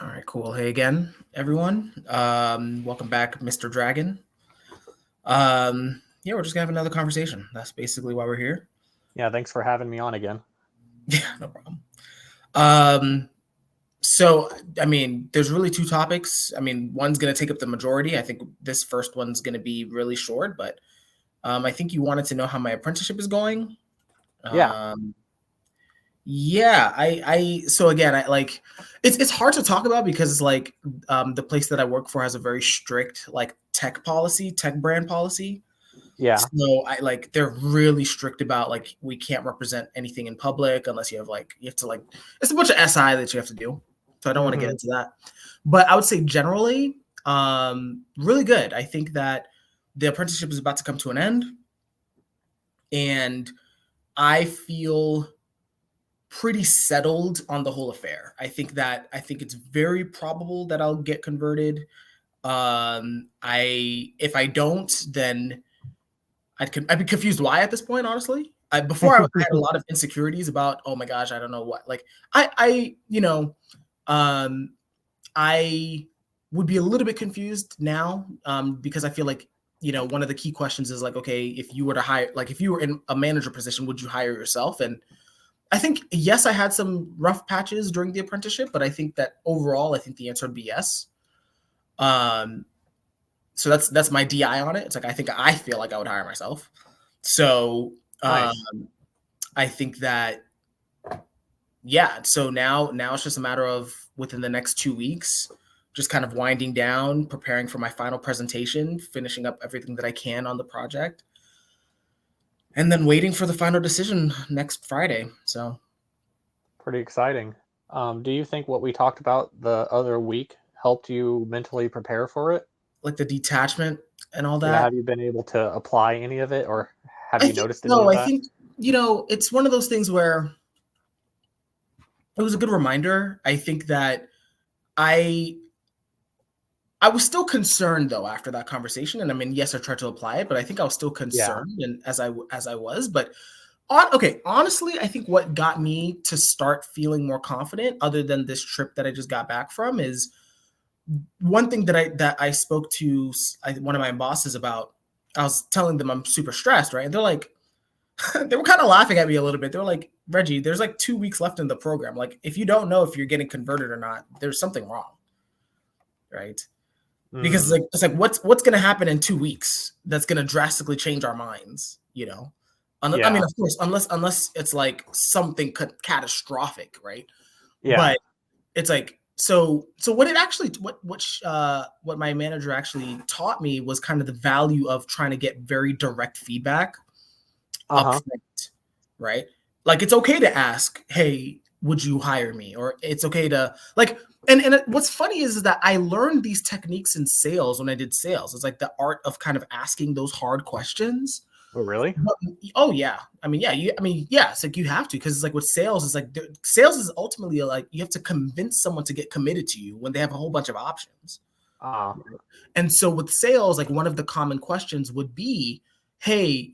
All right, cool. Hey again, everyone. Welcome back, Mr. Dragon. Yeah, we're just gonna have another conversation. That's basically why we're here. Yeah, thanks for having me on again. Yeah, no problem. Um, so I mean, there's really two topics. I mean, one's gonna take up the majority. I think this first one's gonna be really short, but I think you wanted to know how my apprenticeship is going. Yeah. Um, Yeah, so again, I like it's hard to talk about because it's like the place that I work for has a very strict like tech brand policy. Yeah. So I like they're really strict about like we can't represent anything in public unless you have to like it's a bunch of SI that you have to do. So I don't want to get Hmm. into that. But I would say generally, really good. I think that the apprenticeship is about to come to an end, and I feel pretty settled on the whole affair. I think it's very probable that I'll get converted. I if I don't, then I'd be confused why at this point. Honestly, I had a lot of insecurities about oh my gosh, I don't know what like I um I would be a little bit confused now because I feel like one of the key questions is like okay if you were to hire like if you were in a manager position would you hire yourself and I think yes, I had some rough patches during the apprenticeship, but I think that overall, I think the answer would be yes. Um, so that's my DI on it. It's like I feel like I would hire myself. So Nice. I think that yeah. So now it's just a matter of within the next 2 weeks, just kind of winding down, preparing for my final presentation, finishing up everything that I can on the project, and then waiting for the final decision next Friday. So Pretty exciting. Do you think what we talked about the other week helped you mentally prepare for it? like the detachment and all Yeah, that. have you been able to apply any of it, or have I you think noticed any no, of I that? think it's one of those things where it was a good reminder. I think that I I was still concerned though after that conversation, and I mean, yes, I tried to apply it, but I think I was still Yeah. concerned, and as I was, but honestly, I think what got me to start feeling more confident, other than this trip that I just got back from, is one thing that I spoke to one of my bosses about. I was telling them I'm super stressed, right? And they're like, they were kind of laughing at me a little bit. They were like, Reggie, there's like 2 weeks left in the program. Like, if you don't know if you're getting converted or not, there's something wrong, right? Because Mm, it's like what's gonna happen in 2 weeks that's gonna drastically change our minds, you know? I mean, yeah. of course, unless it's like something catastrophic, right? Yeah. But it's like so what it actually what my manager actually taught me was kind of the value of trying to get very direct feedback Uh-huh. upfront, right? Like it's okay to ask, "Hey, would you hire me?" Or it's okay to like and what's funny is that I learned these techniques in sales when I did sales. It's like the art of kind of asking those hard questions. Oh, really? But, oh yeah, I mean yeah, it's like you have to because it's like with sales, it's like sales is ultimately like you have to convince someone to get committed to you when they have a whole bunch of options. Uh, And so with sales, like one of the common questions would be, hey,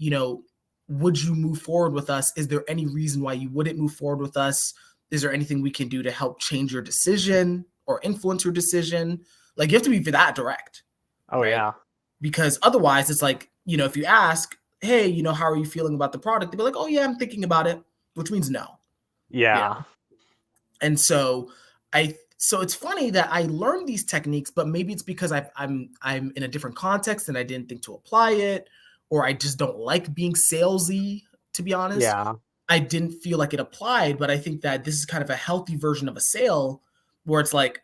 would you move forward with us? Is there any reason why you wouldn't move forward with us? Is there anything we can do to help change your decision or influence your decision? Like you have to be that direct, oh, right? yeah. Because otherwise it's like, if you ask, hey, how are you feeling about the product? They'd be like, oh yeah, I'm thinking about it, which means no. Yeah. Yeah. And so it's funny that I learned these techniques, but maybe it's because I'm in a different context and I didn't think to apply it, or I just don't like being salesy, to be honest. Yeah. I didn't feel like it applied, but I think that this is kind of a healthy version of a sale where it's like,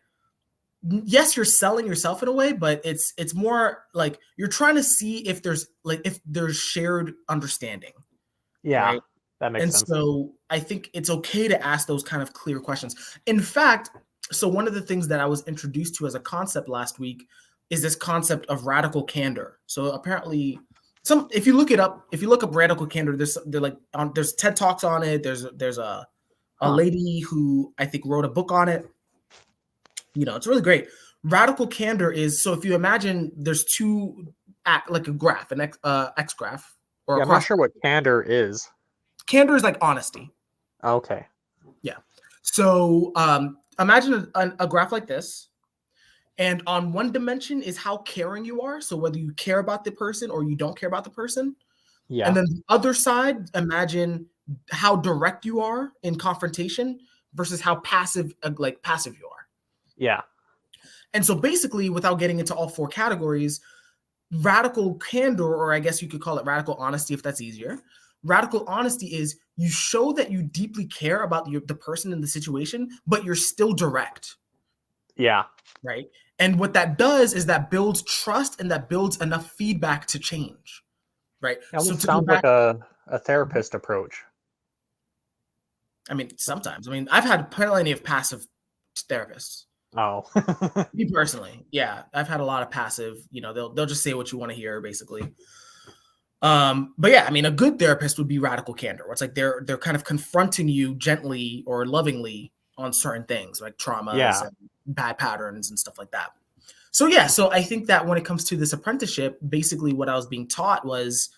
yes, you're selling yourself in a way, but it's more like you're trying to see if there's shared understanding, Yeah. right? That makes And sense. so I think it's okay to ask those kind of clear questions. In fact, so one of the things that I was introduced to as a concept last week is this concept of radical candor. So apparently, if you look up radical candor, there's TED Talks on it. There's a Huh. lady who I think wrote a book on it. It's really great. Radical candor is so if you imagine there's two like a graph, an x graph or a Yeah, I'm not cross. sure what candor is. Candor is like honesty. Okay. Yeah. So imagine a graph like this. And on one dimension is how caring you are. So whether you care about the person or you don't care about the person. Yeah. And then the other side, imagine how direct you are in confrontation versus how passive you are. Yeah. And so basically, without getting into all four categories, radical candor, or I guess you could call it radical honesty if that's easier. Radical honesty is you show that you deeply care about the person in the situation, but you're still direct. Yeah. Right. And what that does is that builds trust and that builds enough feedback to change. Right. It almost to go sounds back, like a therapist approach. I mean, sometimes. I mean, I've had plenty of passive therapists. Oh. Me personally, yeah, I've had a lot of passive. You know, they'll just say what you want to hear, basically. But yeah, I mean, a good therapist would be radical candor. Where it's like they're kind of confronting you gently or lovingly on certain things, like traumas Yeah. and bad patterns and stuff like that. So yeah, so I think that when it comes to this apprenticeship, basically what I was being taught was,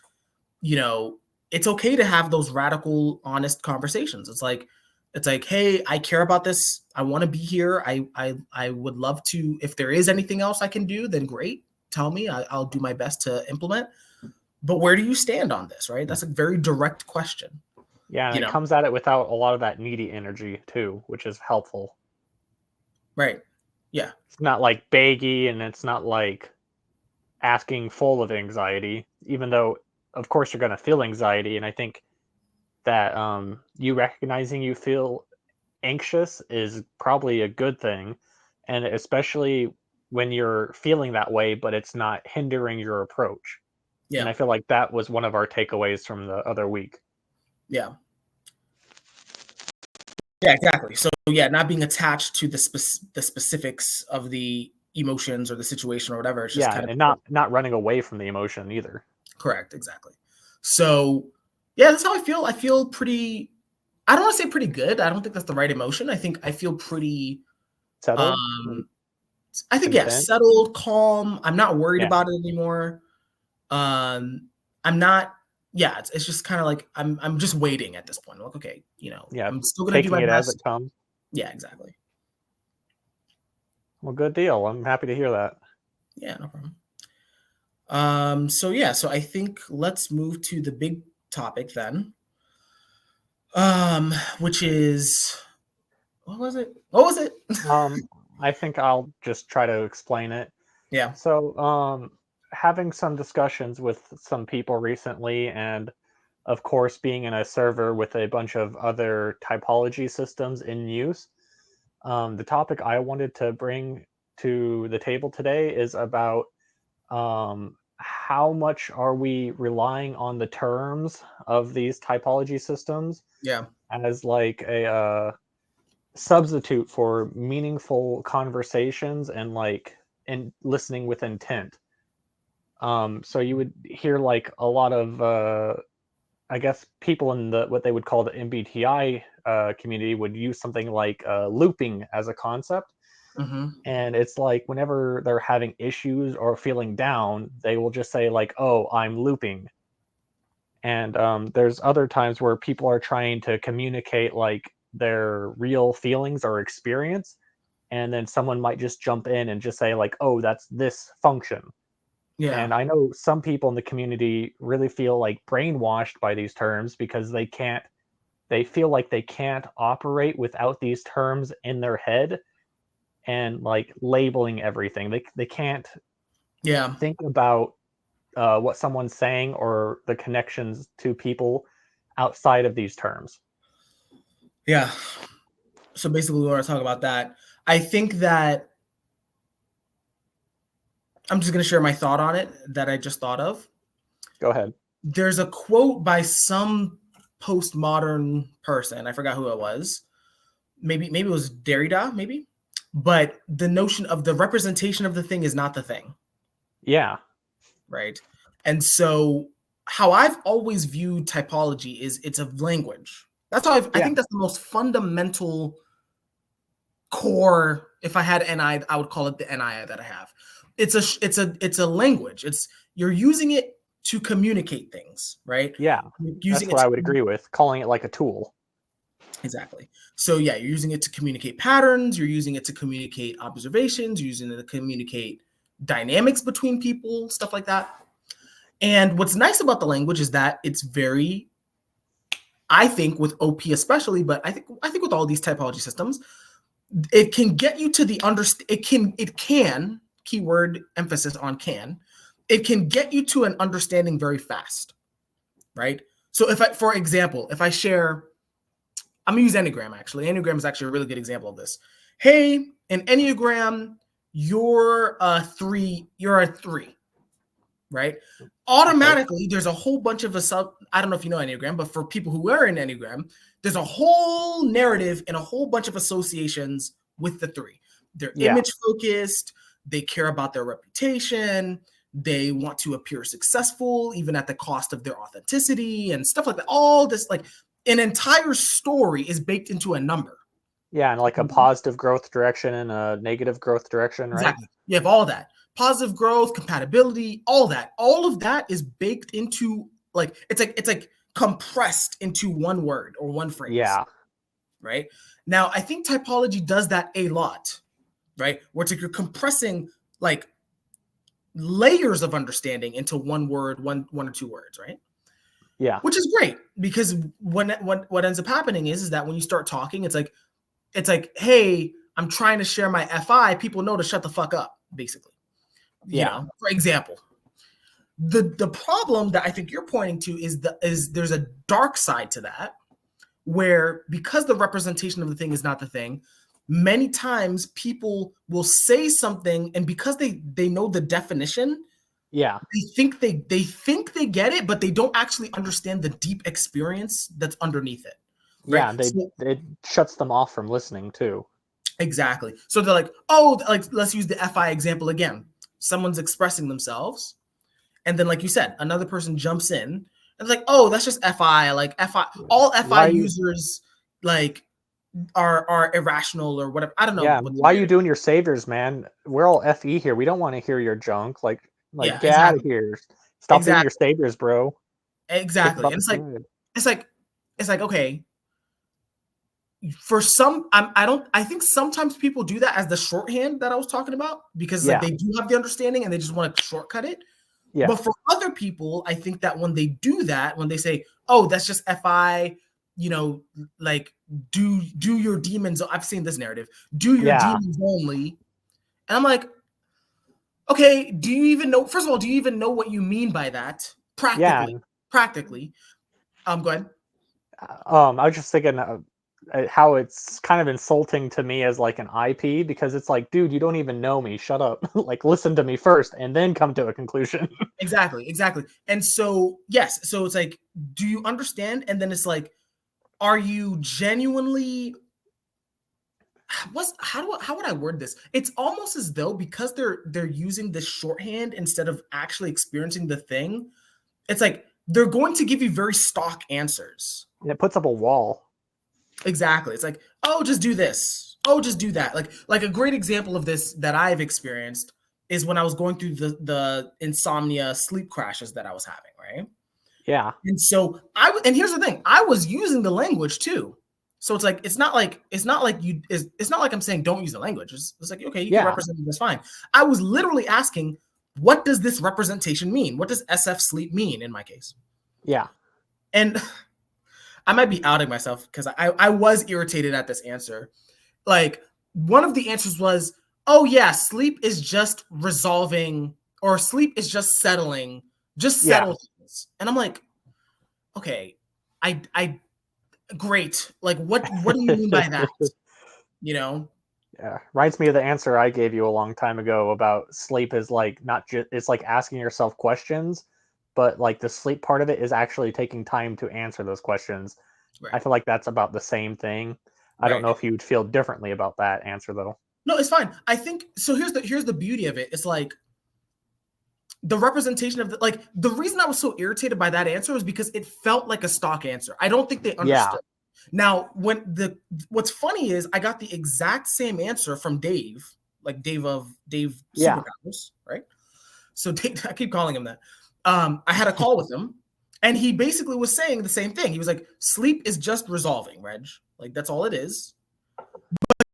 you know, it's okay to have those radical, honest conversations. It's like, hey, I care about this. I want to be here. I would love to. If there is anything else I can do, then great. Tell me. I'll do my best to implement. But where do you stand on this? Right? That's a very direct question. Yeah, and it comes at it without a lot of that needy energy too, which is helpful. Right. Yeah. It's not like baggy, and it's not like asking full of anxiety, even though, of course, you're going to feel anxiety. And I think that you recognizing you feel anxious is probably a good thing. And especially when you're feeling that way, but it's not hindering your approach. Yeah. And I feel like that was one of our takeaways from the other week. Yeah. Yeah, exactly. So yeah, not being attached to the specifics of the emotions or the situation or whatever. It's just kind of, and not running away from the emotion either. Correct, exactly. So yeah, that's how I feel. I feel pretty, I don't want to say pretty good. I don't think that's the right emotion. I think I feel pretty settled. I think settled, calm. I'm not worried about it anymore. I'm not. Yeah, it's just kind of like I'm just waiting at this point. I'm like, okay, you know, I'm still gonna do my best as it comes. Yeah, exactly. Well, good deal. I'm happy to hear that. Yeah, no problem. So yeah, so I think let's move to the big topic then. Which is, what was it? I think I'll just try to explain it. Yeah. So, having some discussions with some people recently, and of course, being in a server with a bunch of other typology systems in use, the topic I wanted to bring to the table today is about how much are we relying on the terms of these typology systems as like a substitute for meaningful conversations and listening with intent. So you would hear like a lot of I guess people in what they would call the MBTI community would use something like looping as a concept. And it's like whenever they're having issues or feeling down, they will just say like, "Oh, I'm looping." And there's other times where people are trying to communicate like their real feelings or experience, and then someone might just jump in and just say like, "Oh, that's this function." Yeah. And I know some people in the community really feel like brainwashed by these terms because they feel like they can't operate without these terms in their head and like labeling everything. They can't think about what someone's saying or the connections to people outside of these terms. Yeah. So basically, we want to talk about that. I think that I'm just going to share my thought on it that I just thought of. Go ahead. There's a quote by some postmodern person. I forgot who it was. Maybe it was Derrida, maybe. But the notion of the representation of the thing is not the thing. Yeah. Right. And so how I've always viewed typology is it's a language. That's how I think that's the most fundamental core. If I had NI, I would call it the NI that I have. It's a language. You're using it to communicate things, right? Yeah. That's what I would agree with, calling it like a tool. Exactly. So yeah, you're using it to communicate patterns, you're using it to communicate observations, you're using it to communicate dynamics between people, stuff like that. And what's nice about the language is that it's very, I think with OP especially, but I think with all these typology systems, it can get you to the it can keyword emphasis on can, it can get you to an understanding very fast, right? So if I, for example, if I share, I'm gonna use Enneagram actually. Enneagram is actually a really good example of this. Hey, in Enneagram, you're a 3, right? Automatically, there's a whole bunch of I don't know if you know Enneagram, but for people who are in Enneagram, there's a whole narrative and a whole bunch of associations with the 3. They're image focused, they care about their reputation, they want to appear successful, even at the cost of their authenticity and stuff like that. All this, like, an entire story is baked into a number. Yeah, and like a positive growth direction and a negative growth direction, right? Exactly. You have all that. Positive growth, compatibility, all that. All of that is baked into, like, it's like compressed into one word or one phrase. Yeah. Right? Now, I think typology does that a lot, right? Where it's like you're compressing like layers of understanding into one word, one or two words, right? Yeah. Which is great, because what ends up happening is that when you start talking, it's like, hey, I'm trying to share my FI. People know to shut the fuck up, basically. You know, for example. The problem that I think you're pointing to is there's a dark side to that, where because the representation of the thing is not the thing, many times people will say something, and because they know the definition, they think they get it, but they don't actually understand the deep experience that's underneath it. Right? Yeah, it shuts them off from listening too. Exactly. So they're like, oh, like, let's use the FI example again. Someone's expressing themselves, and then, like you said, another person jumps in and it's like, oh, that's just FI. Like FI, all FI users like are irrational or whatever. I don't know. Yeah, why are you doing your saviors, man? We're all FE here. We don't want to hear your junk. Like get out of here. Stop being your saviors, bro. Exactly. And it's like, okay. For some, I think sometimes people do that as the shorthand that I was talking about, because like they do have the understanding and they just want to shortcut it. Yeah. But for other people, I think that when they do that, when they say, oh, that's just FI, you know, like do your demons. I've seen this narrative. Do your demons only. And I'm like, okay, do you even know? First of all, do you even know what you mean by that? Practically. Go ahead. I was just thinking how it's kind of insulting to me as like an IP, because it's like, dude, you don't even know me. Shut up. Like, listen to me first and then come to a conclusion. Exactly. And so, yes. So it's like, do you understand? And then it's like, are you genuinely, how would I word this? It's almost as though, because they're using this shorthand instead of actually experiencing the thing, it's like they're going to give you very stock answers. And it puts up a wall. Exactly. It's like, oh, just do this. Oh, just do that. Like a great example of this that I've experienced is when I was going through the insomnia sleep crashes that I was having, right? Yeah. And so and here's the thing, I was using the language too. So it's like, it's not like I'm saying don't use the language. It's like, okay, you can represent it, that's fine. I was literally asking, what does this representation mean? What does SF sleep mean in my case? Yeah. And I might be outing myself because I was irritated at this answer. Like, one of the answers was, oh yeah, sleep is just resolving, or sleep is just settling, settle things. And I'm like, okay, I great. Like, what do you mean by that? You know? Yeah, reminds me of the answer I gave you a long time ago about sleep is like not just, it's like asking yourself questions, but like the sleep part of it is actually taking time to answer those questions. Right. I feel like that's about the same thing. I don't know if you would feel differently about that answer though. No, it's fine. I think so. Here's the beauty of it. It's like the representation of the reason I was so irritated by that answer was because it felt like a stock answer. I don't think they understood. Now, what's funny is I got the exact same answer from Dave, like Dave Superpowers, right? So Dave, I keep calling him that. I had a call with him, And he basically was saying the same thing. He was like, sleep is just resolving, Reg. Like, that's all it is. But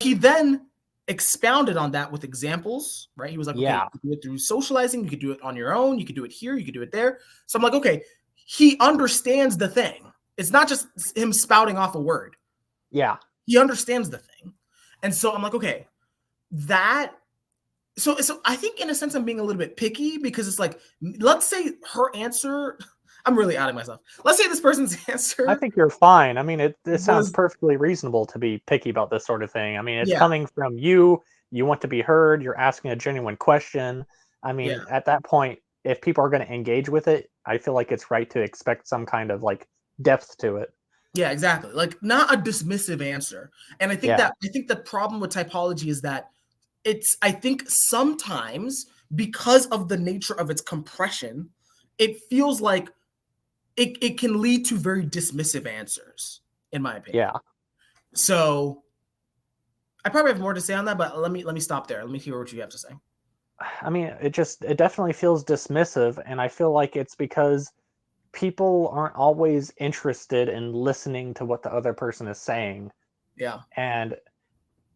he then expounded on that with examples, right? He was like, okay, you could do it through socializing, you could do it on your own, you could do it here, you could do it there. So I'm like, okay, he understands the thing. It's not just him spouting off a word. Yeah. He understands the thing. And so I'm like, okay, that so I think in a sense I'm being a little bit picky because it's like, let's say her answer, I'm really outing myself. Let's say this person's answer. I think you're fine. I mean, it sounds perfectly reasonable to be picky about this sort of thing. I mean, it's coming from you. You want to be heard. You're asking a genuine question. I mean, at that point, if people are going to engage with it, I feel like it's right to expect some kind of like depth to it. Yeah, exactly. Like not a dismissive answer. And I think the problem with typology is that I think sometimes because of the nature of its compression, it feels like it can lead to very dismissive answers, in my opinion. Yeah. So I probably have more to say on that, but let me stop there. Let me hear what you have to say. I mean, it definitely feels dismissive, and I feel like it's because people aren't always interested in listening to what the other person is saying. Yeah. And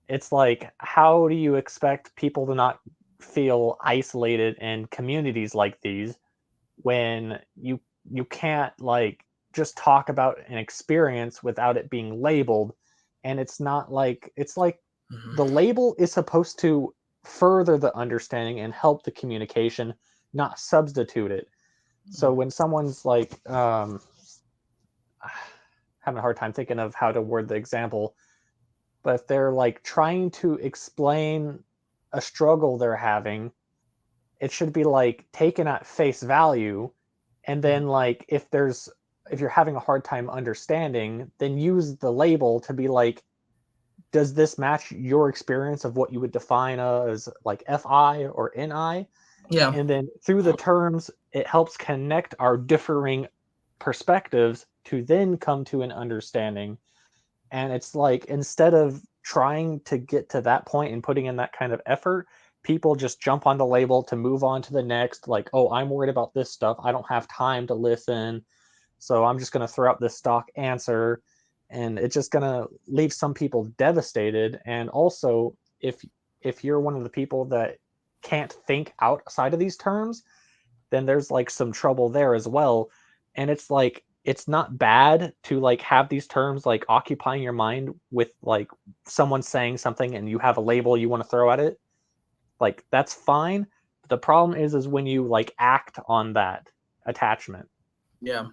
it's like, how do you expect people to not feel isolated in communities like these when you can't like just talk about an experience without it being labeled? And it's not like, it's like the label is supposed to further the understanding and help the communication, not substitute it. So when someone's like having a hard time thinking of how to word the example, but if they're like trying to explain a struggle they're having, it should be like taken at face value. And then like if you're having a hard time understanding, then use the label to be like, does this match your experience of what you would define as like FI or NI? Yeah. And then through the terms, it helps connect our differing perspectives to then come to an understanding. And it's like, instead of trying to get to that point and putting in that kind of effort, people just jump on the label to move on to the next. Like, oh, I'm worried about this stuff. I don't have time to listen. So I'm just going to throw out this stock answer. And it's just going to leave some people devastated. And also, if you're one of the people that can't think outside of these terms, then there's like some trouble there as well. And it's like, it's not bad to like have these terms like occupying your mind with like someone saying something and you have a label you want to throw at it. Like that's fine. But the problem is when you like act on that attachment. Yeah.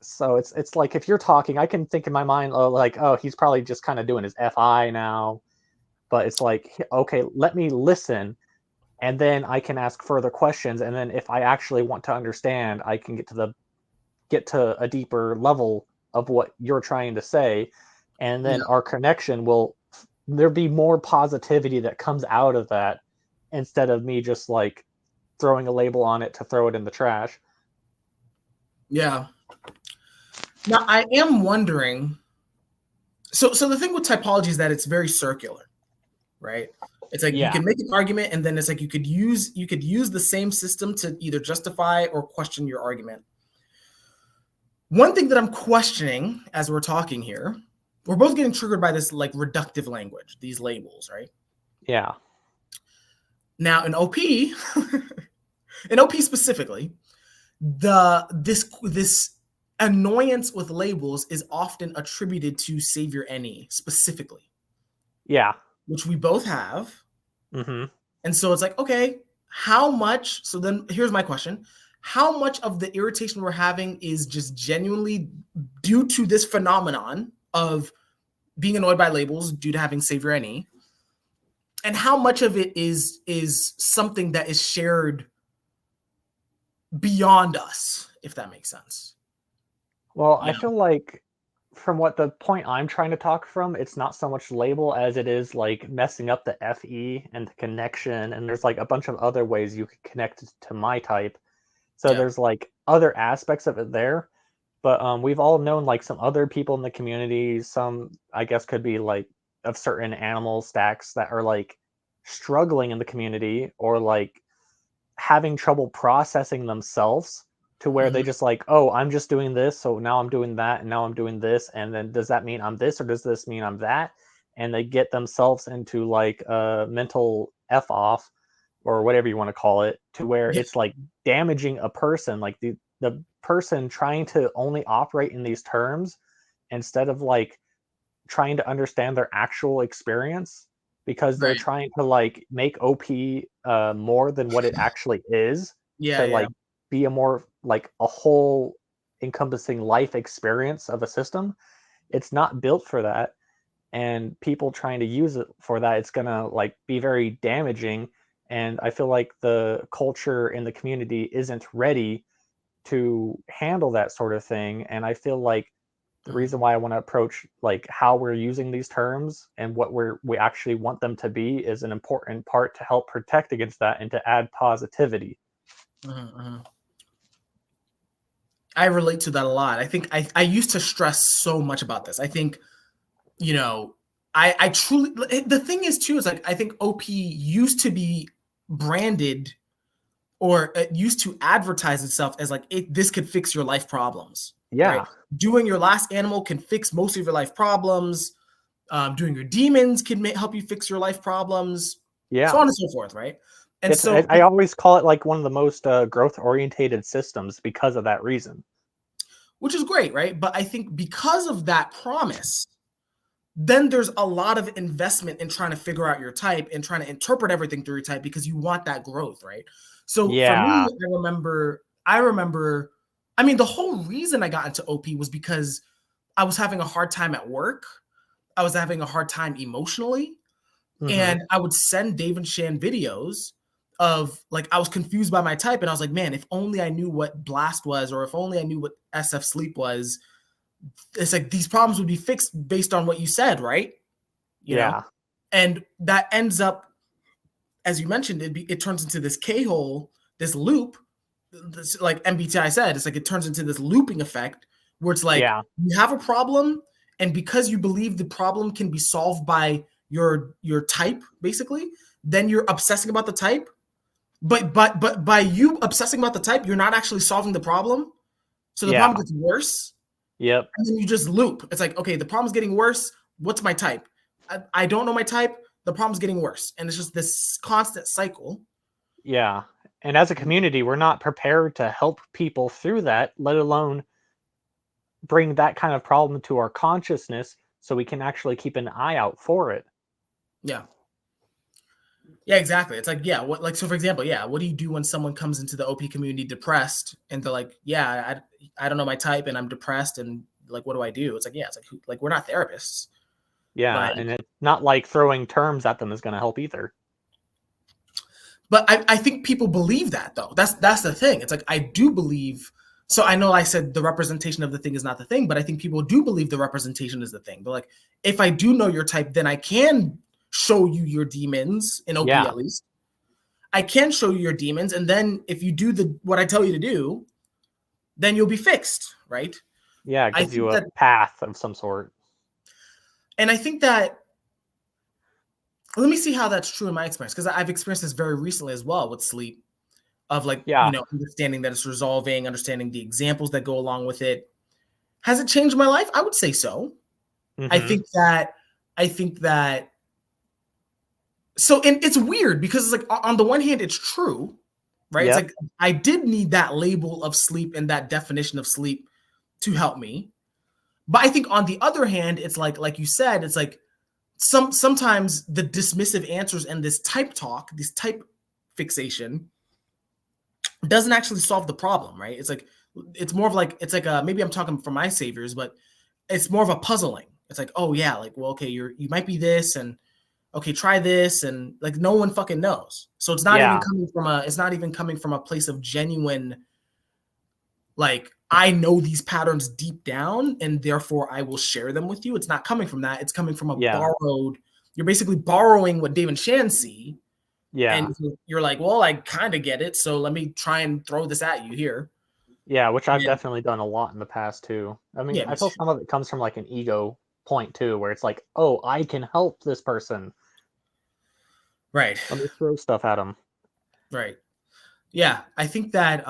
So it's like, if you're talking, I can think in my mind, oh, like, oh, he's probably just kind of doing his FI now. But it's like, okay, let me listen. And then I can ask further questions. And then if I actually want to understand, I can get to a deeper level of what you're trying to say. And then our connection there'll be more positivity that comes out of that, instead of me just like throwing a label on it to throw it in the trash. Yeah. Now I am wondering, so the thing with typology is that it's very circular, right? It's like you can make an argument, and then it's like you could use the same system to either justify or question your argument. One thing that I'm questioning as we're talking here, we're both getting triggered by this like reductive language, these labels, right? Yeah. Now in OP, in OP specifically, this annoyance with labels is often attributed to Savior NE specifically. Yeah. Which we both have. Mm-hmm. And so it's like, okay, how much? So then here's my question. How much of the irritation we're having is just genuinely due to this phenomenon of being annoyed by labels due to having Savior NE? And how much of it is something that is shared beyond us, if that makes sense? Well, I feel like from what the point I'm trying to talk from, it's not so much label as it is like messing up the FE and the connection. And there's like a bunch of other ways you could connect to my type. So there's like other aspects of it there. But we've all known like some other people in the community, some I guess could be like of certain animal stacks that are like struggling in the community, or like having trouble processing themselves to where they just like, oh, I'm just doing this, so now I'm doing that, and now I'm doing this, and then does that mean I'm this, or does this mean I'm that? And they get themselves into like a mental F off, or whatever you want to call it, to where it's like damaging a person, like the person trying to only operate in these terms instead of like trying to understand their actual experience, because they're trying to like make OP more than what it actually is, to like be a more like a whole encompassing life experience of a system. It's not built for that, and people trying to use it for that, it's gonna like be very damaging. And I feel like the culture in the community isn't ready to handle that sort of thing. And I feel like the reason why I want to approach like how we're using these terms and what we actually want them to be is an important part to help protect against that and to add positivity. I relate to that a lot. I think I used to stress so much about this. I think, you know, I truly, the thing is too, is like, I think OP used to be branded, or it used to advertise itself as like, this could fix your life problems. Yeah. Right? Doing your last animal can fix most of your life problems. Doing your demons can help you fix your life problems. Yeah. So on and so forth, right? And so I always call it like one of the most growth-orientated systems because of that reason. Which is great, right? But I think because of that promise, then there's a lot of investment in trying to figure out your type and trying to interpret everything through your type, because you want that growth, right? So for me, I remember, I mean, the whole reason I got into OP was because I was having a hard time at work. I was having a hard time emotionally. And I would send Dave and Shan videos of like, I was confused by my type, and I was like, man, if only I knew what Blast was, or if only I knew what SF Sleep was, it's like these problems would be fixed based on what you said, right? You know? And that ends up, as you mentioned, it turns into this K-hole, this loop, this, like MBTI said, it's like it turns into this looping effect where it's like you have a problem, and because you believe the problem can be solved by your type, basically, then you're obsessing about the type. But by you obsessing about the type, you're not actually solving the problem. So the problem gets worse. Yep. And then you just loop. It's like, okay, the problem's getting worse. What's my type? I don't know my type. The problem's getting worse. And it's just this constant cycle. Yeah. And as a community, we're not prepared to help people through that, let alone bring that kind of problem to our consciousness so we can actually keep an eye out for it. Yeah. Yeah, exactly. It's like, yeah, what, like, so for example, yeah, what do you do when someone comes into the OP community depressed and they're like, yeah, I don't know my type and I'm depressed, and like, what do I do? It's like, yeah, it's like we're not therapists. Yeah, and it's not like throwing terms at them is going to help either. But I think people believe that, though. That's the thing. It's like, I do believe. So I know I said the representation of the thing is not the thing, but I think people do believe the representation is the thing. But like, if I do know your type, then I can show you your demons in OP at least. I can show you your demons, and then if you do what I tell you to do, then you'll be fixed, right? Yeah, it gives you a path of some sort. And I think that, let me see how that's true in my experience, because I've experienced this very recently as well with sleep, of like, you know, understanding that it's resolving, understanding the examples that go along with it. Has it changed my life? I would say so. I think that so, and it's weird because it's like, on the one hand, it's true, right? It's like, I did need that label of sleep and that definition of sleep to help me. But I think on the other hand, it's like you said, it's like sometimes the dismissive answers and this type talk, this type fixation doesn't actually solve the problem, right? It's like, it's more of like, it's like maybe I'm talking for my saviors, but it's more of a puzzling. It's like, oh yeah, like, well, okay, you might be this, and okay, try this, and like, no one fucking knows. So it's not even coming from a place of genuine, like, I know these patterns deep down and therefore I will share them with you. It's not coming from that. It's coming from a borrowed, you're basically borrowing what Dave and Shan see. Yeah. And you're like, well, I kind of get it, so let me try and throw this at you here. Yeah, which I've definitely done a lot in the past too. I mean, I feel some of it comes from like an ego point too, where it's like, oh, I can help this person. Right. Let me throw stuff at them. Right. Yeah, I think that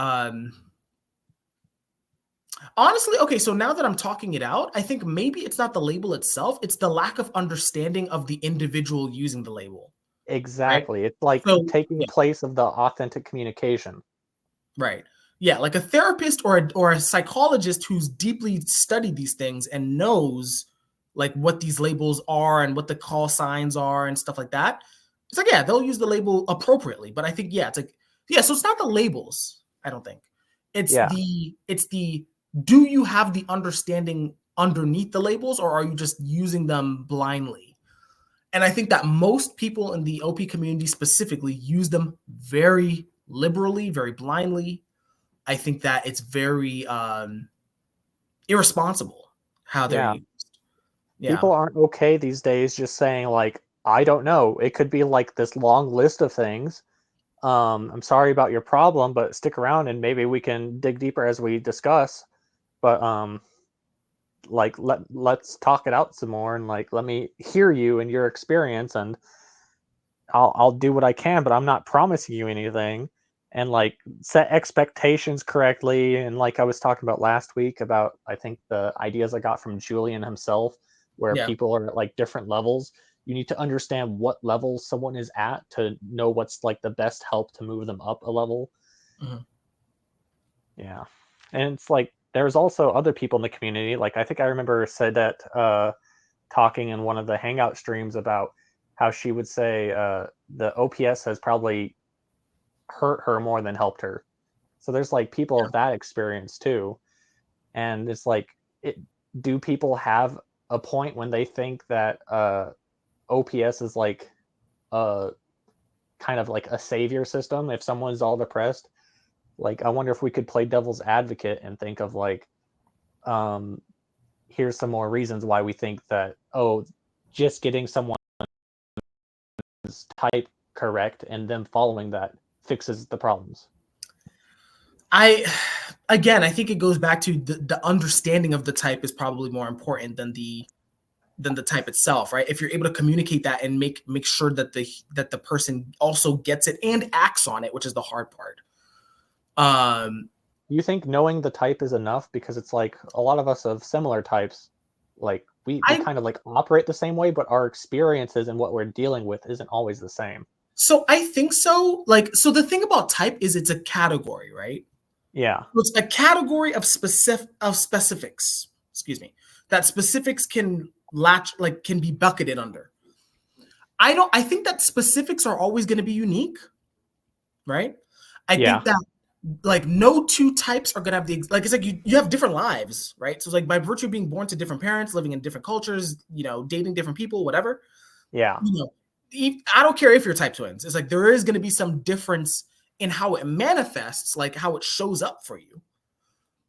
honestly, okay, so now that I'm talking it out, I think maybe it's not the label itself, it's the lack of understanding of the individual using the label, right? Exactly. It's like So taking yeah, place of the authentic communication. right. Yeah, like a therapist or a psychologist who's deeply studied these things and knows like what these labels are and what the call signs are and stuff like that. It's like, yeah, they'll use the label appropriately. But I think, yeah, it's like, yeah, so it's not the labels, I don't think. Yeah. It's the do you have the understanding underneath the labels or are you just using them blindly? And I think that most people in the OP community specifically use them very liberally, very blindly. I think that it's very irresponsible how they're Yeah. used. Yeah. People aren't okay these days just saying like, I don't know. It could be like this long list of things. I'm sorry about your problem, but stick around and maybe we can dig deeper as we discuss. But like let's talk it out some more and like let me hear you and your experience and I'll do what I can, but I'm not promising you anything. And like set expectations correctly. And like I was talking about last week about I think the ideas I got from Julian himself, where Yeah. people are at like different levels. You need to understand what level someone is at to know what's like the best help to move them up a level. Mhm. Yeah. And it's like there's also other people in the community. Like I think I remember said that talking in one of the hangout streams about how she would say the OPS has probably hurt her more than helped her. So there's like people of that experience too. And it's like it, do people have a point when they think that OPS is like a kind of like a savior system if someone's all depressed? Like I wonder if we could play devil's advocate and think of like um here's some more reasons why we think that just getting someone's type correct and them following that fixes the problems. I again, I think it goes back to the understanding of the type is probably more important than the type itself, right? If you're able to communicate that and make sure that the person also gets it and acts on it, which is the hard part. You think knowing the type is enough? Because it's like a lot of us of similar types, like we I kind of like operate the same way, but our experiences and what we're dealing with isn't always the same. so I think so. Like, so the thing about type is it's a category, right? Yeah. It's a category of specifics. Excuse me. That specifics can can be bucketed under. I think that specifics are always going to be unique, right? I Yeah. think that like no two types are gonna have the like it's like you have different lives, right? So it's like by virtue of being born to different parents, living in different cultures, dating different people, whatever, Yeah. you know, I don't care if you're type twins. It's like there is gonna be some difference in how it manifests, like how it shows up for you.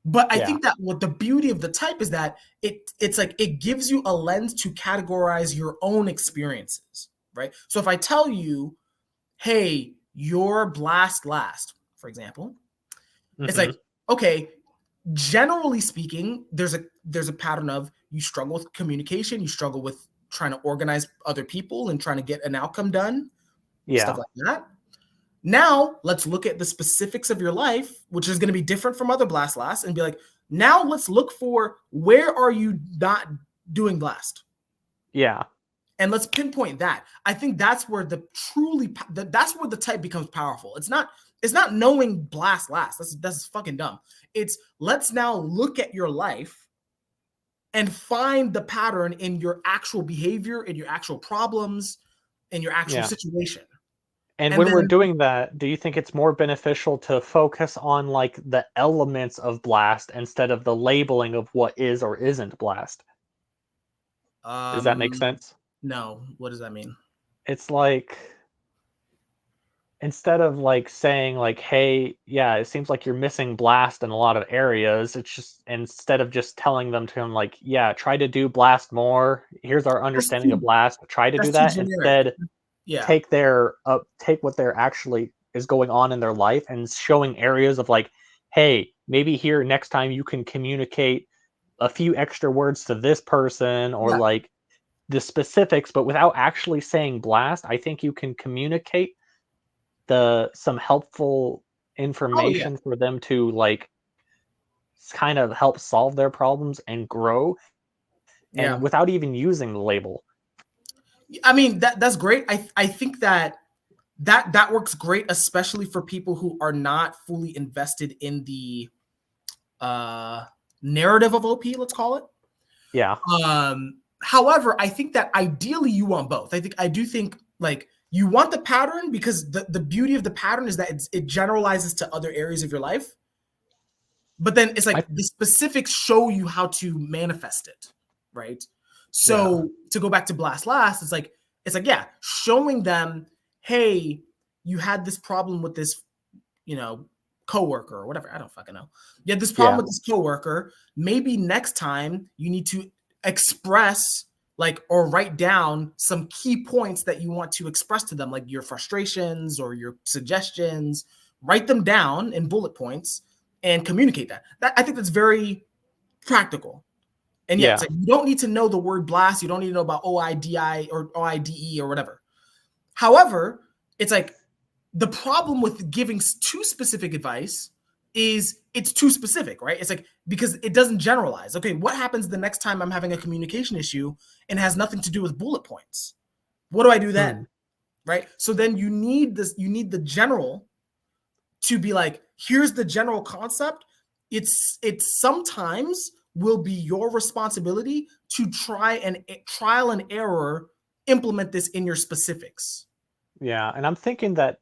But I Yeah. think that what the beauty of the type is that it's like it gives you a lens to categorize your own experiences, right? So if I tell you, hey, you're blast last, for example, it's Mm-hmm. like, okay, generally speaking, there's a pattern of you struggle with communication, you struggle with trying to organize other people and trying to get an outcome done, stuff Yeah. like that. Now let's look at the specifics of your life, which is going to be different from other blast lasts, and be like, now let's look for where are you not doing blast, Yeah. and let's pinpoint that. I think that's where that's where the type becomes powerful. It's not knowing blast last. That's fucking dumb. It's let's now look at your life and find the pattern in your actual behavior, in your actual problems, in your actual Yeah. situation. And And when we're then doing that, do you think it's more beneficial to focus on like the elements of blast instead of the labeling of what is or isn't blast? Does that make sense? no, what does that mean? It's like instead of like saying like, "Hey, yeah, it seems like you're missing blast in a lot of areas," it's just instead of just telling them to him like, "Yeah, try to do blast more. Here's our That's understanding of too blast. Try to do that's too that." generic. Instead, Yeah. take what they're actually is going on in their life and showing areas of like, "Hey, maybe here next time you can communicate a few extra words to this person or Yeah. like the specifics, but without actually saying blast. I think you can communicate the some helpful information for them to like kind of help solve their problems and grow, and without even using the label. I mean, that's great. I think that works great, especially for people who are not fully invested in the narrative of OP, let's call it. Yeah. However, I think that ideally you want both. I do think like you want the pattern because the beauty of the pattern is that it generalizes to other areas of your life. But then it's like the specifics show you how to manifest it, right? So to go back to Blast Last, it's like, yeah, showing them, hey, you had this problem with this, coworker or whatever. I don't fucking know. You had this problem with this coworker. Maybe next time you need to express or write down some key points that you want to express to them, like your frustrations or your suggestions. Write them down in bullet points and communicate that. I think that's very practical. And yes, you don't need to know the word blast. You don't need to know about OIDI or OIDE or whatever. However, it's like the problem with giving too specific advice is it's too specific, right? It's like, because it doesn't generalize. Okay, what happens the next time I'm having a communication issue and has nothing to do with bullet points? What do I do then? Right? So then you need the general to be like, here's the general concept. It's sometimes will be your responsibility to try and trial and error implement this in your specifics. Yeah, and I'm thinking that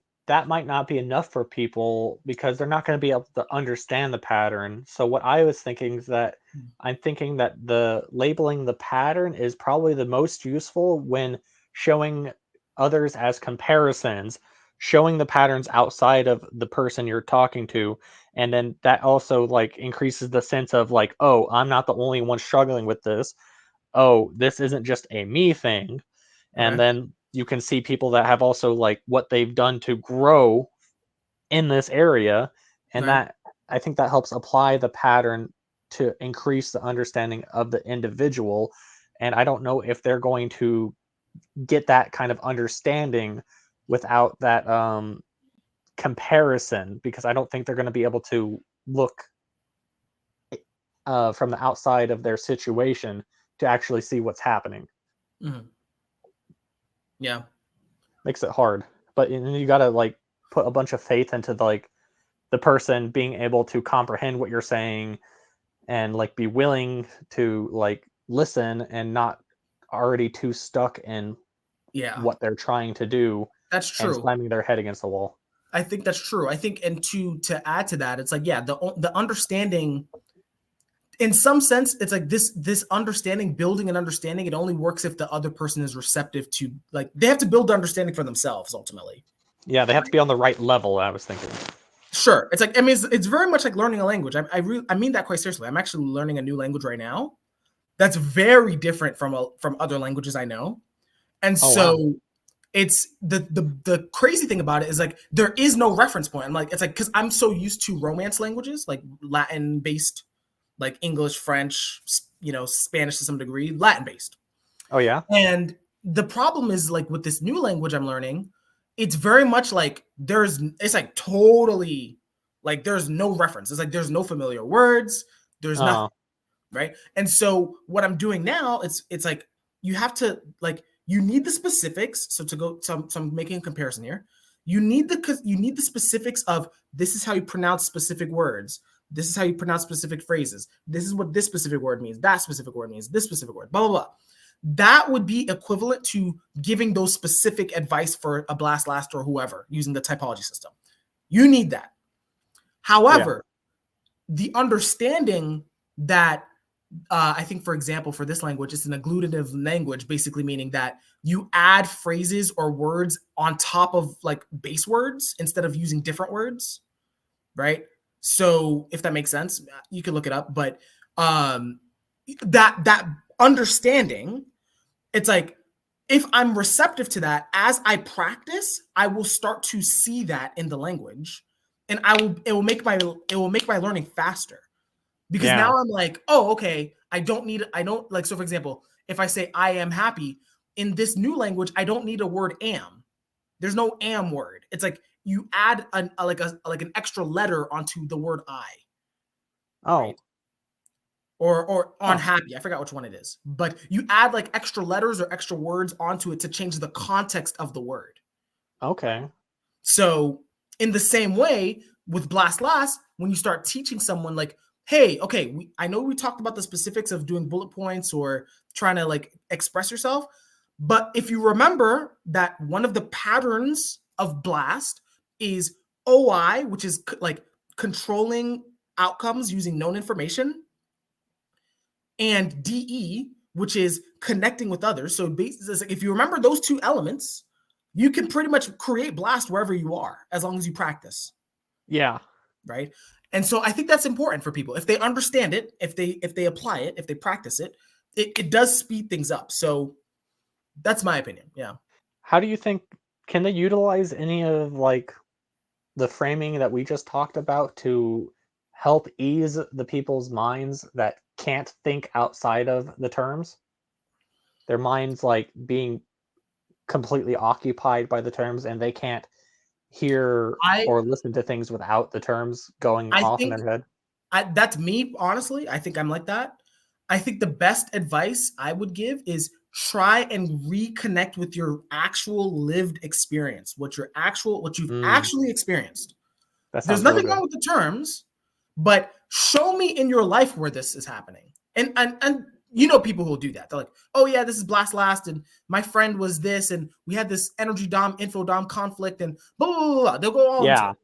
might not be enough for people because they're not going to be able to understand the pattern. So what I was thinking is that I'm thinking that the labeling the pattern is probably the most useful when showing others as comparisons, showing the patterns outside of the person you're talking to, and then that also like increases the sense of like, oh, I'm not the only one struggling with this. Oh, this isn't just a me thing. And then you can see people that have also like what they've done to grow in this area, and that I think that helps apply the pattern to increase the understanding of the individual. And I don't know if they're going to get that kind of understanding without that comparison, because I don't think they're going to be able to look from the outside of their situation to actually see what's happening. Yeah, makes it hard, but you gotta like put a bunch of faith into the person being able to comprehend what you're saying and like be willing to like listen and not already too stuck in what they're trying to do. That's true. And slamming their head against the wall. I think that's true. I think, and to add to that, it's like, yeah, the understanding, in some sense, it's like this understanding, building an understanding, it only works if the other person is receptive to, like, they have to build the understanding for themselves ultimately. Yeah, they have to be on the right level, I was thinking. Sure. It's like, I mean, it's very much like learning a language. I mean that quite seriously. I'm actually learning a new language right now that's very different from other languages I know. And wow. It's the crazy thing about it is like there is no reference point. I'm like, it's like, because I'm so used to Romance languages, like Latin based, like English, French, Spanish to some degree, Latin based. Oh yeah. And the problem is like with this new language I'm learning, it's very much like it's like totally like there's no reference. It's like there's no familiar words. There's nothing. Right. And so what I'm doing now, it's like you have to like, you need the specifics. So I'm making a comparison here. You need the specifics of this is how you pronounce specific words. This is how you pronounce specific phrases. This is what this specific word means. That specific word means this specific word, blah, blah, blah. That would be equivalent to giving those specific advice for a Blast Last or whoever using the typology system. You need that. However, the understanding that I think, for example, for this language, it's an agglutinative language, basically meaning that you add phrases or words on top of like base words instead of using different words, right? So if that makes sense, you can look it up. But that understanding, it's like if I'm receptive to that as I practice, I will start to see that in the language, and it will make my learning faster. Because now I'm like, oh, okay, I don't like, so for example, if I say I am happy in this new language, I don't need a word am. There's no am word. It's like you add an extra letter onto the word I. Oh. Right? Or unhappy. I forgot which one it is. But you add like extra letters or extra words onto it to change the context of the word. Okay. So in the same way with Blast Last, when you start teaching someone like, hey, okay, I know we talked about the specifics of doing bullet points or trying to like express yourself, but if you remember that one of the patterns of Blast is OI, which is like controlling outcomes using known information, and DE, which is connecting with others. So basically, if you remember those two elements, you can pretty much create Blast wherever you are, as long as you practice. Yeah. Right. And so I think that's important for people. If they understand it, if they apply it, if they practice it, it does speed things up. So that's my opinion. Yeah. How do you think, can they utilize any of like the framing that we just talked about to help ease the people's minds that can't think outside of the terms? Their minds like being completely occupied by the terms and they can't hear or listen to things without the terms going off in their head? That's me, honestly. I think I'm like that. I think the best advice I would give is try and reconnect with your actual lived experience, what you've actually experienced. There's nothing wrong with the terms, but show me in your life where this is happening. And you know, people who will do that. They're like, oh yeah, this is Blast Last, and my friend was this, and we had this energy dom, info dom conflict, and blah, blah, blah, blah. They'll go all into it.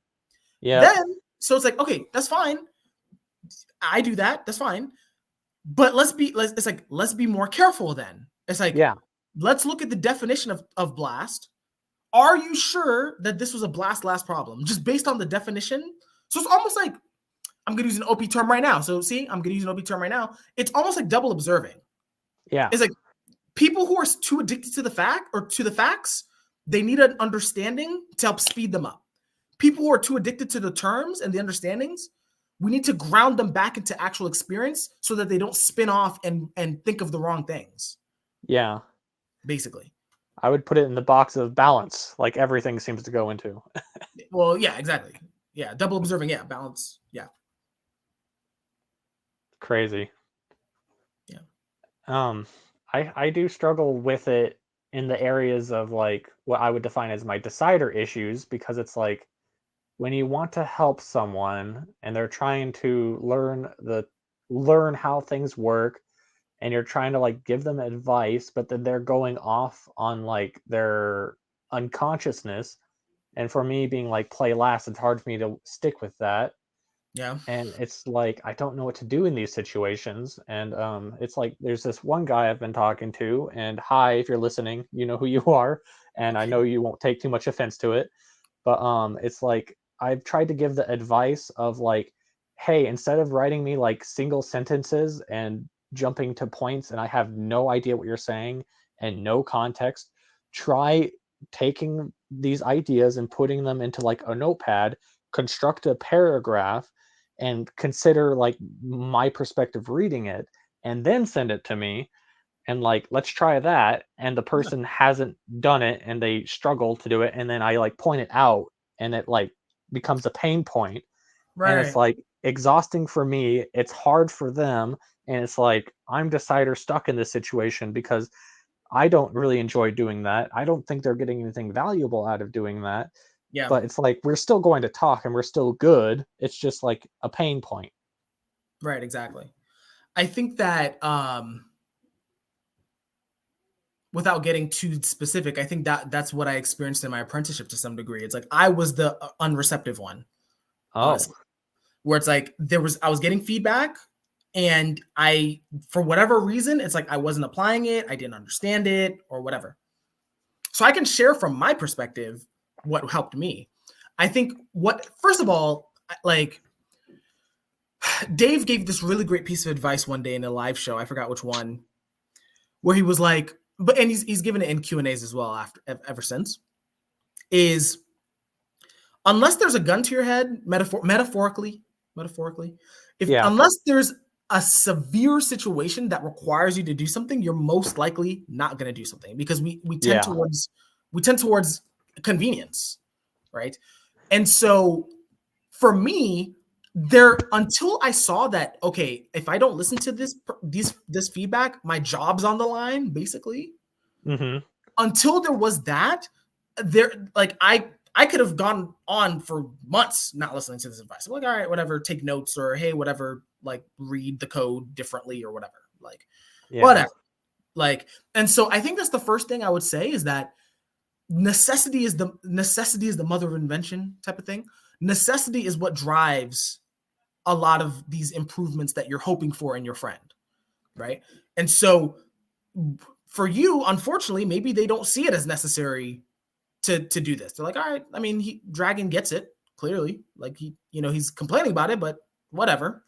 Yeah. Then, so it's like, okay, that's fine. I do that. That's fine. But let's be more careful then. It's like, let's look at the definition of Blast. Are you sure that this was a Blast Last problem? Just based on the definition. So it's almost like, I'm going to use an OP term right now. So see, I'm going to use an OP term right now. It's almost like double observing. Yeah. It's like people who are too addicted to the facts, they need an understanding to help speed them up. People who are too addicted to the terms and the understandings, we need to ground them back into actual experience so that they don't spin off and think of the wrong things. Yeah. Basically. I would put it in the box of balance, like everything seems to go into. Well, yeah, exactly. Yeah, double observing, yeah, balance, yeah. Crazy. Yeah. I do struggle with it in the areas of like what I would define as my decider issues, because it's like when you want to help someone and they're trying to learn how things work, and you're trying to like give them advice, but then they're going off on like their unconsciousness. And for me being like play last, it's hard for me to stick with that. Yeah. And it's like, I don't know what to do in these situations. And it's like, there's this one guy I've been talking to, and hi, if you're listening, you know who you are. And I know you won't take too much offense to it. But it's like, I've tried to give the advice of like, hey, instead of writing me like single sentences and jumping to points and I have no idea what you're saying and no context, try taking these ideas and putting them into like a notepad, construct a paragraph, and consider like my perspective reading it, and then send it to me, and like, let's try that. And the person hasn't done it and they struggle to do it, and then I like point it out, and it like becomes a pain point. Right. And it's like exhausting for me, it's hard for them, and it's like I'm decider stuck in this situation because I don't really enjoy doing that. I don't think they're getting anything valuable out of doing that. Yeah. But it's like we're still going to talk and we're still good. It's just like a pain point. Right, exactly. I think that without getting too specific, I think that's what I experienced in my apprenticeship to some degree. It's like I was the unreceptive one. Honestly. Where it's like I was getting feedback, and I, for whatever reason, it's like I wasn't applying it, I didn't understand it, or whatever. So I can share from my perspective what helped me. I think first of all, like Dave gave this really great piece of advice one day in a live show, I forgot which one, where he was like, and he's given it in Q&As as well ever since, is unless there's a gun to your head, metaphorically, unless there's a severe situation that requires you to do something, you're most likely not going to do something, because we tend towards convenience, right? And so for me, there, until I saw that, okay, if I don't listen to this feedback, my job's on the line, basically. Mm-hmm. Until there was that, there, like, I could have gone on for months not listening to this advice. I'm like, all right, whatever, take notes, or hey, whatever, like read the code differently or whatever, like whatever. Like, and so I think that's the first thing I would say, is that necessity is the mother of invention type of thing. Necessity is what drives a lot of these improvements that you're hoping for in your friend, right? And so for you, unfortunately, maybe they don't see it as necessary to do this. They're like, all right, I mean, Dragon gets it clearly. Like, he's complaining about it, but whatever.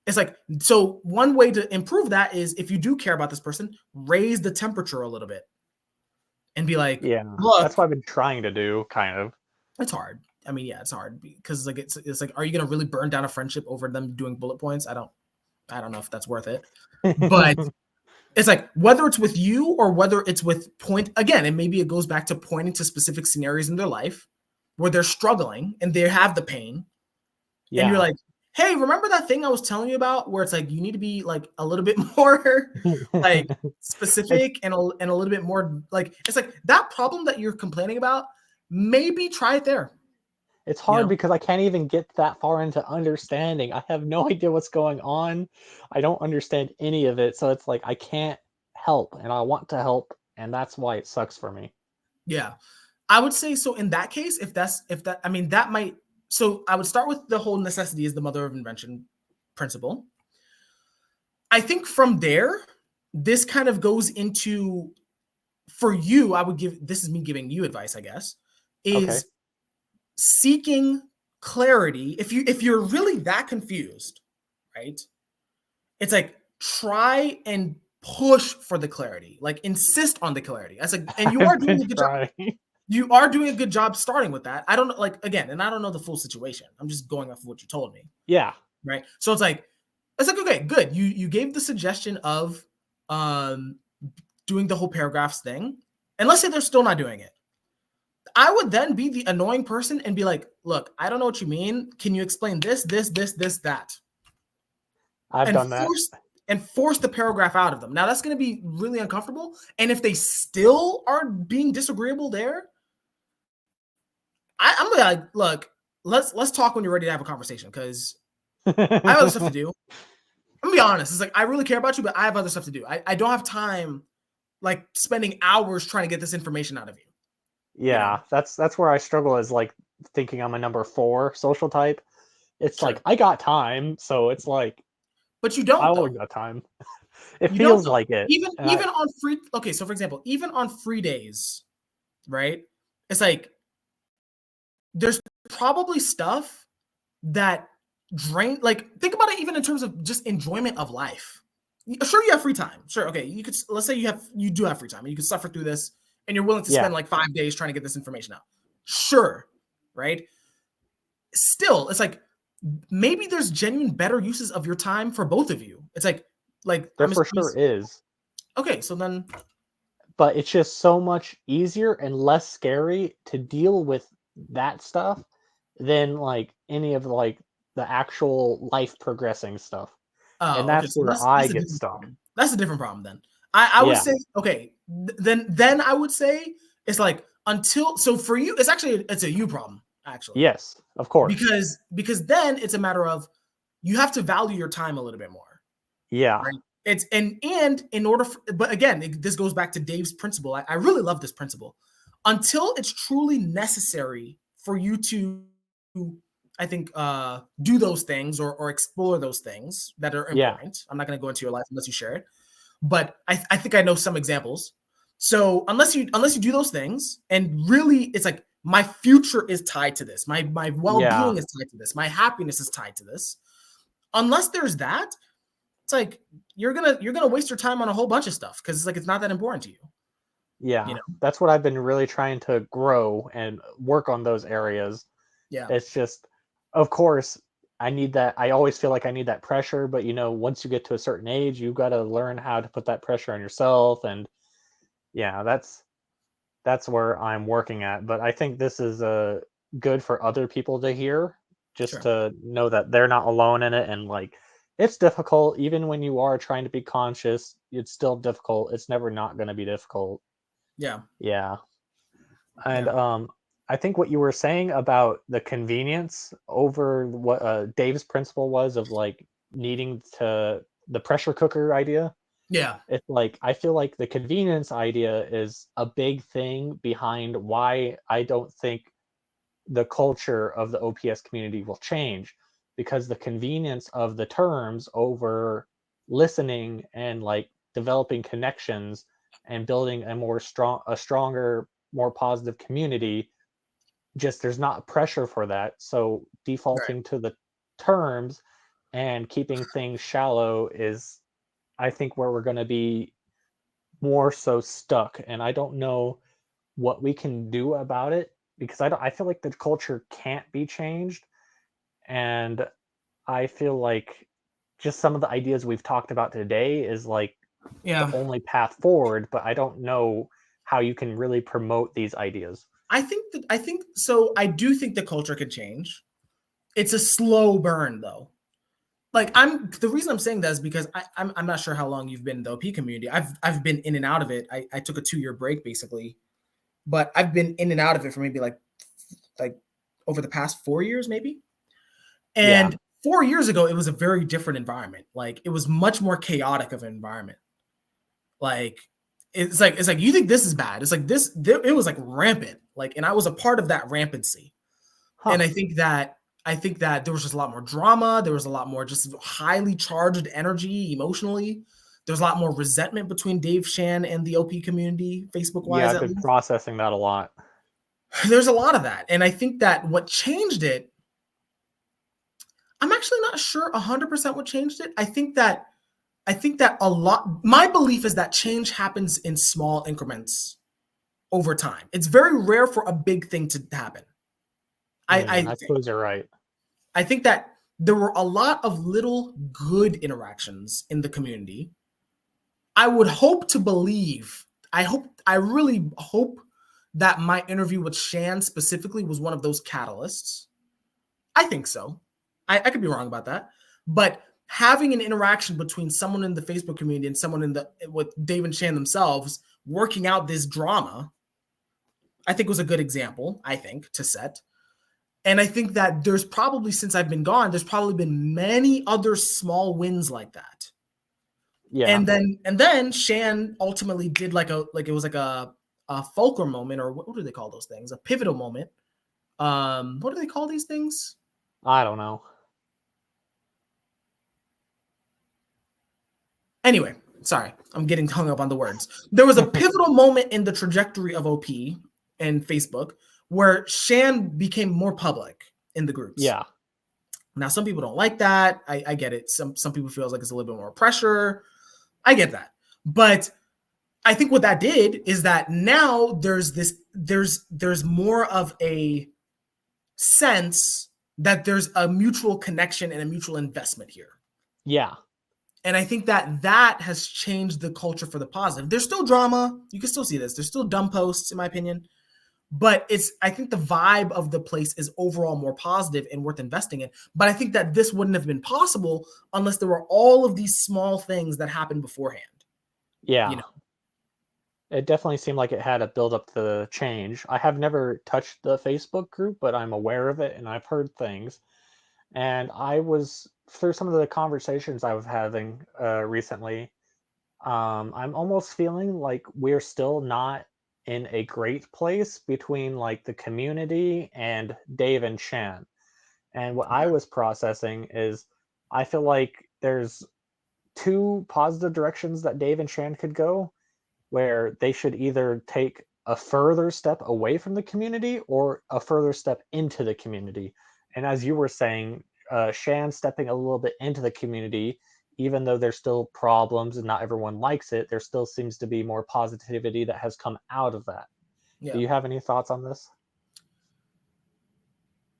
It's like, so one way to improve that is, if you do care about this person, raise the temperature a little bit and be like, look, that's what I've been trying to do, kind of. It's hard. I mean, yeah, it's hard because like it's like, are you gonna really burn down a friendship over them doing bullet points? I don't know if that's worth it. But it's like, whether it's with you or whether it's with again, and maybe it goes back to pointing to specific scenarios in their life where they're struggling and they have the pain. Yeah. And you're like, hey, remember that thing I was telling you about, where it's like, you need to be like a little bit more like specific and a little bit more like, it's like that problem that you're complaining about, maybe try it there. It's hard because I can't even get that far into understanding. I have no idea what's going on. I don't understand any of it. So it's like, I can't help, and I want to help. And that's why it sucks for me. Yeah. I would say, so in that case, I mean, that might, so I would start with the whole necessity is the mother of invention principle. I think from there, this kind of goes into, for you, I would give, this is me giving you advice, I guess, is seeking clarity. If you're really that confused, right? It's like, try and push for the clarity, like insist on the clarity. That's like, and you are doing a good job. You are doing a good job starting with that. I don't know, like, again, and I don't know the full situation. I'm just going off of what you told me. Yeah. Right. So it's like, okay, good. You gave the suggestion of doing the whole paragraphs thing. And let's say they're still not doing it. I would then be the annoying person and be like, look, I don't know what you mean. Can you explain this, that? I've done that. And force the paragraph out of them. Now that's going to be really uncomfortable. And if they still are being disagreeable there, I'm gonna be like, look, let's talk when you're ready to have a conversation, because I have other stuff to do. I'm gonna be honest. It's like, I really care about you, but I have other stuff to do. I don't have time, like, spending hours trying to get this information out of you. Yeah, that's where I struggle, is like thinking I'm a number 4 social type. It's like, I got time, so it's like, but you don't. I always got time. It feels like it. Even on free. Okay, so for example, even on free days, right? It's like, there's probably stuff that drain. Like, think about it, even in terms of just enjoyment of life. Sure, you have free time. Sure, okay, you could. Let's say you do have free time, and you could suffer through this, and you're willing to spend like 5 days trying to get this information out. Sure, right? Still, it's like, maybe there's genuine better uses of your time for both of you. It's like there for sure is. Okay, so then, but it's just so much easier and less scary to deal with that stuff than like any of like the actual life progressing stuff. And that's where I get stuck. That's a different problem then. I would say, okay, then I would say it's like, until, so for you, it's a you problem, actually. Yes, of course. Because then it's a matter of, you have to value your time a little bit more. Yeah. Right? It's and in order for, but again, this goes back to Dave's principle. I really love this principle. Until it's truly necessary for you to, I think, do those things or explore those things that are important. Yeah. I'm not going to go into your life unless you share it, but I think I know some examples. So unless you do those things, and really, it's like, my future is tied to this. My well-being is tied to this. My happiness is tied to this. Unless there's that, it's like, you're gonna waste your time on a whole bunch of stuff, because it's like, it's not that important to you. Yeah, that's what I've been really trying to grow and work on, those areas. Yeah, it's just, of course, I need that. I always feel like I need that pressure, but once you get to a certain age, you've got to learn how to put that pressure on yourself. And yeah, that's that's where I'm working at. But I think this is good for other people to hear, just to know that they're not alone in it. And like, it's difficult, even when you are trying to be conscious, it's still difficult. It's never not going to be difficult. Yeah. Yeah. And I think what you were saying about the convenience over what Dave's principle was of like needing to the pressure cooker idea. Yeah. It's like, I feel like the convenience idea is a big thing behind why I don't think the culture of the OPS community will change, because the convenience of the terms over listening and like developing connections and building a stronger, more positive community, just there's not pressure for that. So defaulting to the terms and keeping things shallow is, I think, where we're going to be more so stuck. And I don't know what we can do about it, because I feel like the culture can't be changed. And I feel like just some of the ideas we've talked about today is like the only path forward, but I don't know how you can really promote these ideas. I think so. I do think the culture could change. It's a slow burn though. Like the reason I'm saying that is because I'm not sure how long you've been in the OP community. I've been in and out of it. I took a 2-year break basically, but I've been in and out of it for maybe like over the past 4 years maybe. And 4 years ago, it was a very different environment. Like it was much more chaotic of an environment. Like it's like you think this is bad. It's like it was like rampant. Like, and I was a part of that rampancy. And I think that there was just a lot more drama. There was a lot more just highly charged energy emotionally. There's a lot more resentment between Dave Shan and the OP community, Facebook wise. Yeah, I've been processing that a lot. There's a lot of that. And I think that what changed it, I'm actually not sure 100% what changed it. I think that a lot, my belief is that change happens in small increments over time. It's very rare for a big thing to happen. I suppose you're right. I think that there were a lot of little good interactions in the community. I would hope to believe, I really hope that my interview with Shan specifically was one of those catalysts. I think so. I could be wrong about that. But having an interaction between someone in the Facebook community and someone with Dave and Shan themselves working out this drama, I think was a good example, I think, to set. And I think that there's probably, since I've been gone, there's probably been many other small wins like that. Yeah. And then Shan ultimately did it was like a fulcrum moment, or what do they call those things? A pivotal moment. What do they call these things? I don't know. Anyway, sorry, I'm getting hung up on the words. There was a pivotal moment in the trajectory of OP and Facebook where Shan became more public in the groups. Yeah. Now, some people don't like that. I get it. Some people feel like it's a little bit more pressure. I get that. But I think what that did is that now there's more of a sense that there's a mutual connection and a mutual investment here. Yeah. And I think that has changed the culture for the positive. There's still drama. You can still see this. There's still dumb posts, in my opinion. But I think the vibe of the place is overall more positive and worth investing in. But I think that this wouldn't have been possible unless there were all of these small things that happened beforehand. Yeah. You know? It definitely seemed like it had a build up to the change. I have never touched the Facebook group, but I'm aware of it and I've heard things. And I was, through some of the conversations I was having recently, I'm almost feeling like we're still not in a great place between like the community and Dave and Shan. And what I was processing is, I feel like there's two positive directions that Dave and Shan could go, where they should either take a further step away from the community or a further step into the community. And as you were saying, Shan stepping a little bit into the community, even though there's still problems and not everyone likes it, there still seems to be more positivity that has come out of that. Yeah. Do you have any thoughts on this?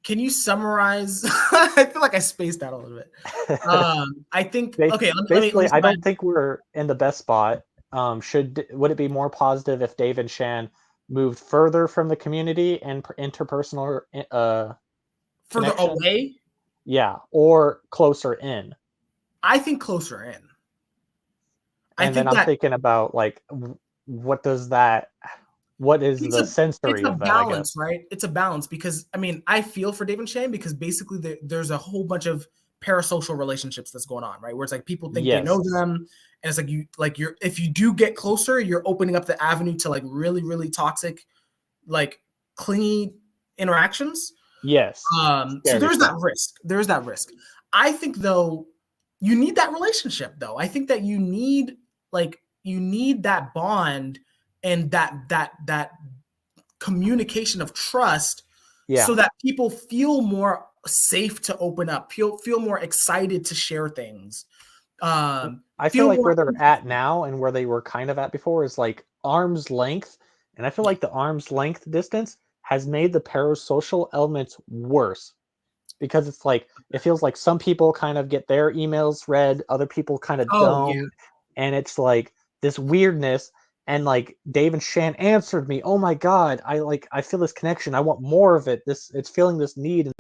Can you summarize? I feel like I spaced out a little bit. I think, okay. Basically, I don't think we're in the best spot. Would it be more positive if Dave and Shan moved further from the community and interpersonal further away? Yeah, or closer in. I think closer in. And then I'm thinking about like, what is the sensory of that? It's a balance, right? It's a balance because I mean, I feel for Dave and Shane because basically there's a whole bunch of parasocial relationships that's going on, right? Where it's like people think they know them, and it's like if you do get closer, you're opening up the avenue to like really, really toxic, like clingy interactions. Yes. So there's that risk. There's that risk. I think though, you need that relationship though. I think that you need that bond and that communication of trust, so that people feel more safe to open up, feel more excited to share things. I feel like where they're at now and where they were kind of at before is like arm's length, and I feel like the arm's length distance has made the parasocial elements worse, because it's like it feels like some people kind of get their emails read, other people kind of don't, and it's like this weirdness. And like Dave and Shan answered me, oh my god, I feel this connection, I want more of it, it's feeling this need and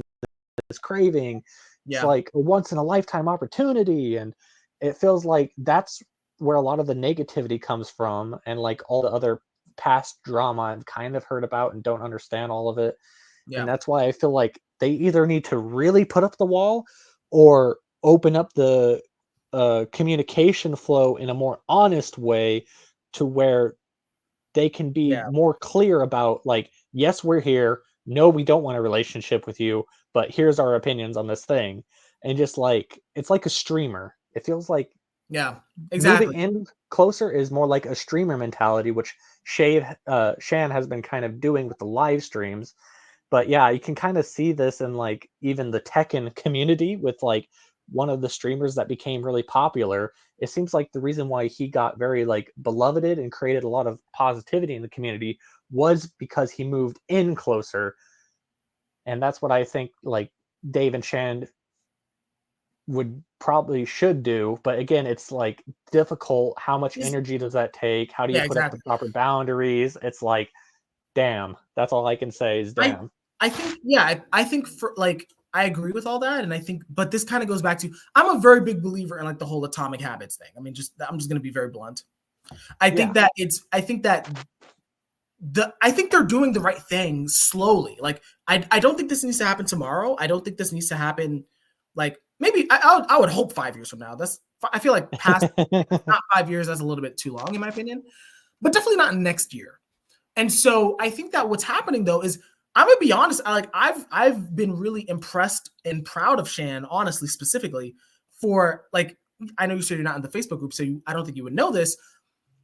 this craving. It's like a once in a lifetime opportunity, and it feels like that's where a lot of the negativity comes from, and like all the other past drama I've kind of heard about and don't understand all of it. And that's why I feel like they either need to really put up the wall or open up the communication flow in a more honest way, to where they can be more clear about like, yes, we're here. No, we don't want a relationship with you, but here's our opinions on this thing. And just like, it's like a streamer. It feels like exactly. Moving in closer is more like a streamer mentality, which Shan has been kind of doing with the live streams. But yeah, you can kind of see this in like even the Tekken community with like one of the streamers that became really popular. It seems like the reason why he got very like beloveded and created a lot of positivity in the community was because he moved in closer. And that's what I think like Dave and Shan should do. But again, it's like difficult. How much energy does that take? How do you put up the proper boundaries? It's like, damn. That's all I can say is damn. I think for like, I agree with all that, and I think, but this kind of goes back to, I'm a very big believer in like the whole atomic habits thing. I mean, I'm just going to be very blunt. I think they're doing the right thing slowly. Like, I don't think this needs to happen tomorrow. I don't think this needs to happen. Like, maybe I would hope 5 years from now. I feel like past not 5 years. That's a little bit too long in my opinion, but definitely not next year. And so I think that what's happening though is, I'm gonna be honest. I've been really impressed and proud of Shan, honestly, specifically for like, I know you said you're not in the Facebook group, so I don't think you would know this,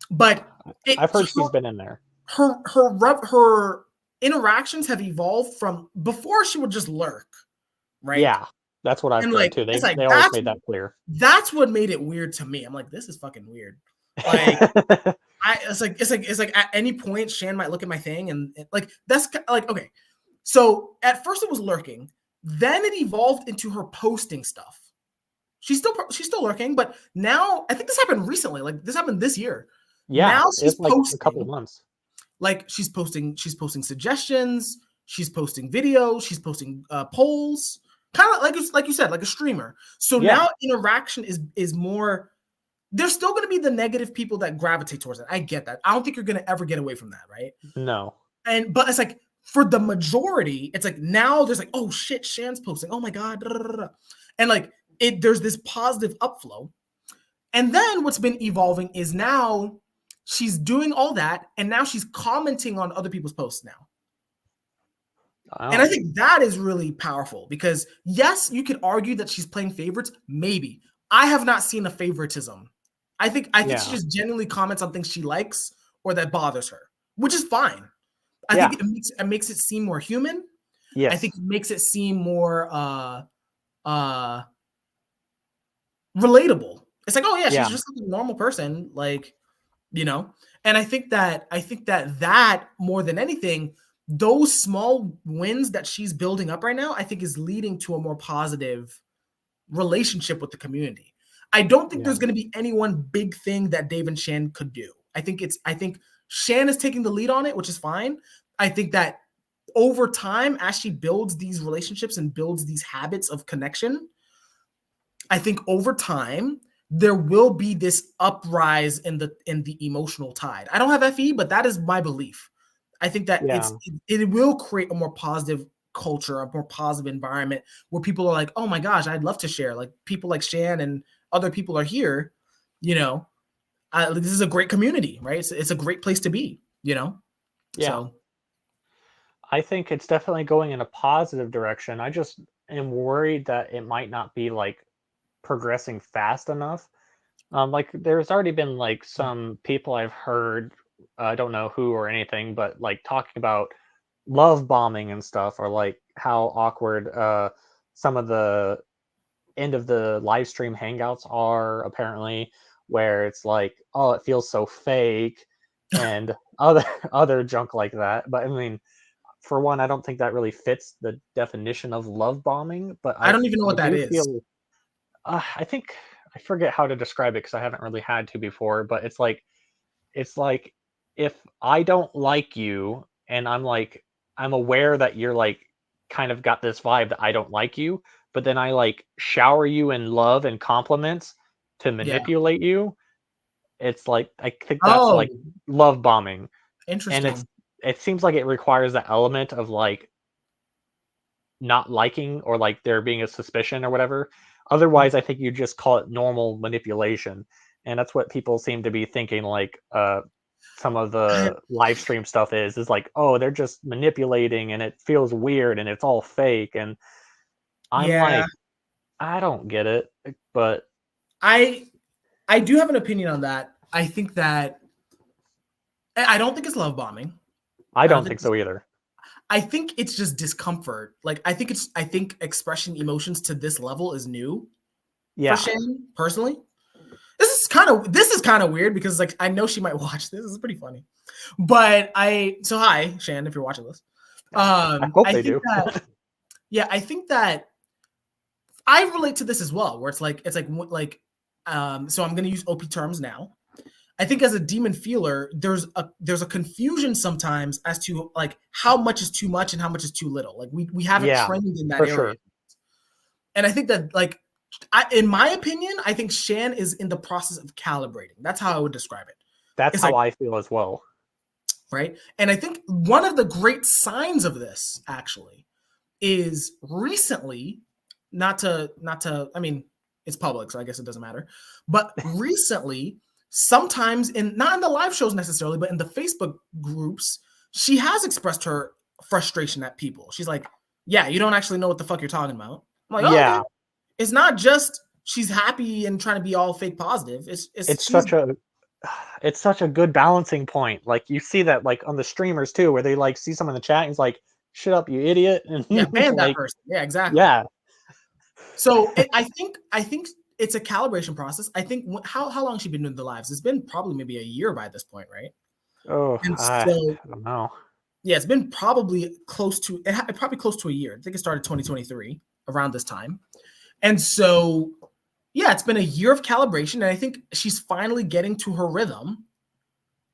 but I've heard she's been in there. Her interactions have evolved from before she would just lurk, right? Yeah, that's what I've heard too. They always made that clear. That's what made it weird to me. I'm like, this is fucking weird. Like, it's like at any point Shan might look at my thing and like, that's like, okay. So at first it was lurking, then it evolved into her posting stuff. She's still lurking, but now I think this happened recently. Like, this happened this year. Yeah, now she's posting like a couple of months. Like, she's posting suggestions, she's posting videos, she's posting polls, kind of like you said, like a streamer. So now interaction is more. There's still going to be the negative people that gravitate towards it. I get that. I don't think you're going to ever get away from that, right? No. But it's like, for the majority, it's like now there's like, oh shit, Shan's posting. Oh my god, and like there's this positive upflow. And then what's been evolving is now she's doing all that, and now she's commenting on other people's posts now. Wow. And I think that is really powerful, because yes, you could argue that she's playing favorites. Maybe. I have not seen a favoritism. I think she just genuinely comments on things she likes or that bothers her, which is fine. I think it makes it seem more human. Yes. I think it makes it seem more relatable. It's like, oh yeah, she's just like a normal person, like, you know. And I think that more than anything, those small wins that she's building up right now, I think is leading to a more positive relationship with the community. I don't think there's going to be any one big thing that Dave and Shan could do. I think Shan is taking the lead on it, which is fine. I think that over time, as she builds these relationships and builds these habits of connection, I think over time there will be this uprise in the emotional tide. I don't have FE, but that is my belief. I think that it will create a more positive culture, a more positive environment where people are like, oh my gosh, I'd love to share. Like people like Shan and other people are here, you know. This is a great community, right? It's a great place to be, you know. Yeah. So I think it's definitely going in a positive direction. I just am worried that it might not be like progressing fast enough. Like there's already been like some people I've heard, I don't know who or anything, but like talking about love bombing and stuff, or like how awkward some of the end of the live stream hangouts are apparently, where it's like, oh, it feels so fake and other junk like that. But I mean, for one, I don't think that really fits the definition of love bombing. But I don't even know what that is. I think I forget how to describe it because I haven't really had to before. But it's like if I don't like you and I'm aware that you're like kind of got this vibe that I don't like you, but then I like shower you in love and compliments to manipulate you. It's like, I think that's like love bombing. Interesting. And it seems like it requires that element of like not liking or like there being a suspicion or whatever. Otherwise, I think you just call it normal manipulation. And that's what people seem to be thinking, like some of the live stream stuff is like, oh, they're just manipulating and it feels weird and it's all fake. And I'm like, I don't get it. But I do have an opinion on that. I think that I don't think it's love bombing. I don't think so either. I think it's just discomfort. Like I think expressing emotions to this level is new. Yeah. For Shan, personally. This is kind of weird because like I know she might watch this. This is pretty funny. But so hi, Shan, if you're watching this. I hope they do. I think that I relate to this as well, where it's like so I'm going to use OP terms now. I think as a demon feeler, there's a confusion sometimes as to like how much is too much and how much is too little. Like we haven't trained in that area. Sure. And I think that like in my opinion, I think Shan is in the process of calibrating. That's how I would describe it. That's how I feel as well. Right. And I think one of the great signs of this actually is recently, not to, I mean, it's public, so I guess it doesn't matter. But recently, sometimes not in the live shows necessarily, but in the Facebook groups, she has expressed her frustration at people. She's like, yeah, you don't actually know what the fuck you're talking about. I'm like, oh, yeah. Okay. It's not just she's happy and trying to be all fake positive. It's such a good balancing point. Like you see that like on the streamers too, where they like see someone in the chat and he's like, shut up, you idiot. And ban that person. Yeah, exactly. Yeah. So I think it's a calibration process. I think how long has she been doing the lives? It's been probably maybe a year by this point, right? Oh, I don't know. Yeah, it's been probably close to a year. I think it started 2023 around this time. And so, yeah, it's been a year of calibration. And I think she's finally getting to her rhythm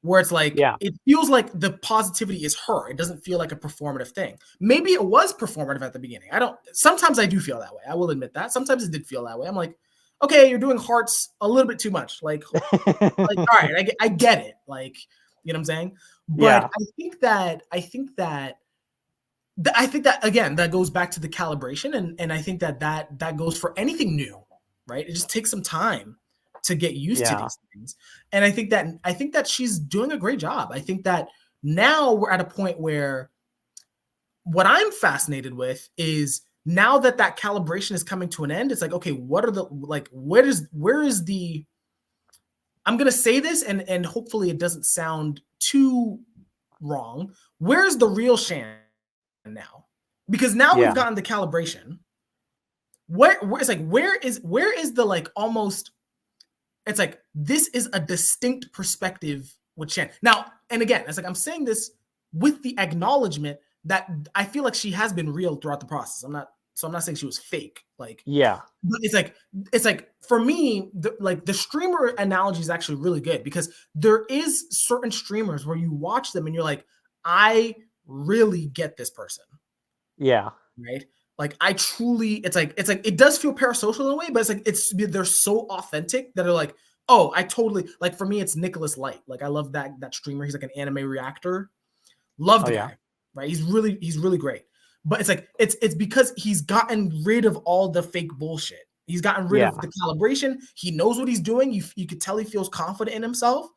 where it's like, it feels like the positivity is her. It doesn't feel like a performative thing. Maybe it was performative at the beginning. Sometimes I do feel that way. I will admit that. Sometimes it did feel that way. I'm like, okay, you're doing hearts a little bit too much. Like all right, I get it. Like, you know what I'm saying? But I think that again, that goes back to the calibration, and I think that goes for anything new, right? It just takes some time to get used to these things. And I think that she's doing a great job. I think that now we're at a point where what I'm fascinated with is now that calibration is coming to an end, it's like, okay, what are the, like, where is the, I'm going to say this and hopefully it doesn't sound too wrong. Where's the real Shan now? Because now we've gotten the calibration. Where it's like, where is the like almost, it's like, this is a distinct perspective with Shan. Now, and again, it's like, I'm saying this with the acknowledgement that I feel like she has been real throughout the process. I'm not so I'm not saying she was fake. Like, yeah, but it's like for me, the streamer analogy is actually really good because there is certain streamers where you watch them and you're like, I really get this person. Yeah. Right. Like I truly, it's like it does feel parasocial in a way, but it's they're so authentic that they're like, oh, I totally like. For me, it's Nicholas Light. Like I love that streamer. He's like an anime reactor. Love the guy, right? He's really great. But it's like it's because he's gotten rid of all the fake bullshit. He's gotten rid of the calibration. He knows what he's doing. You could tell he feels confident in himself.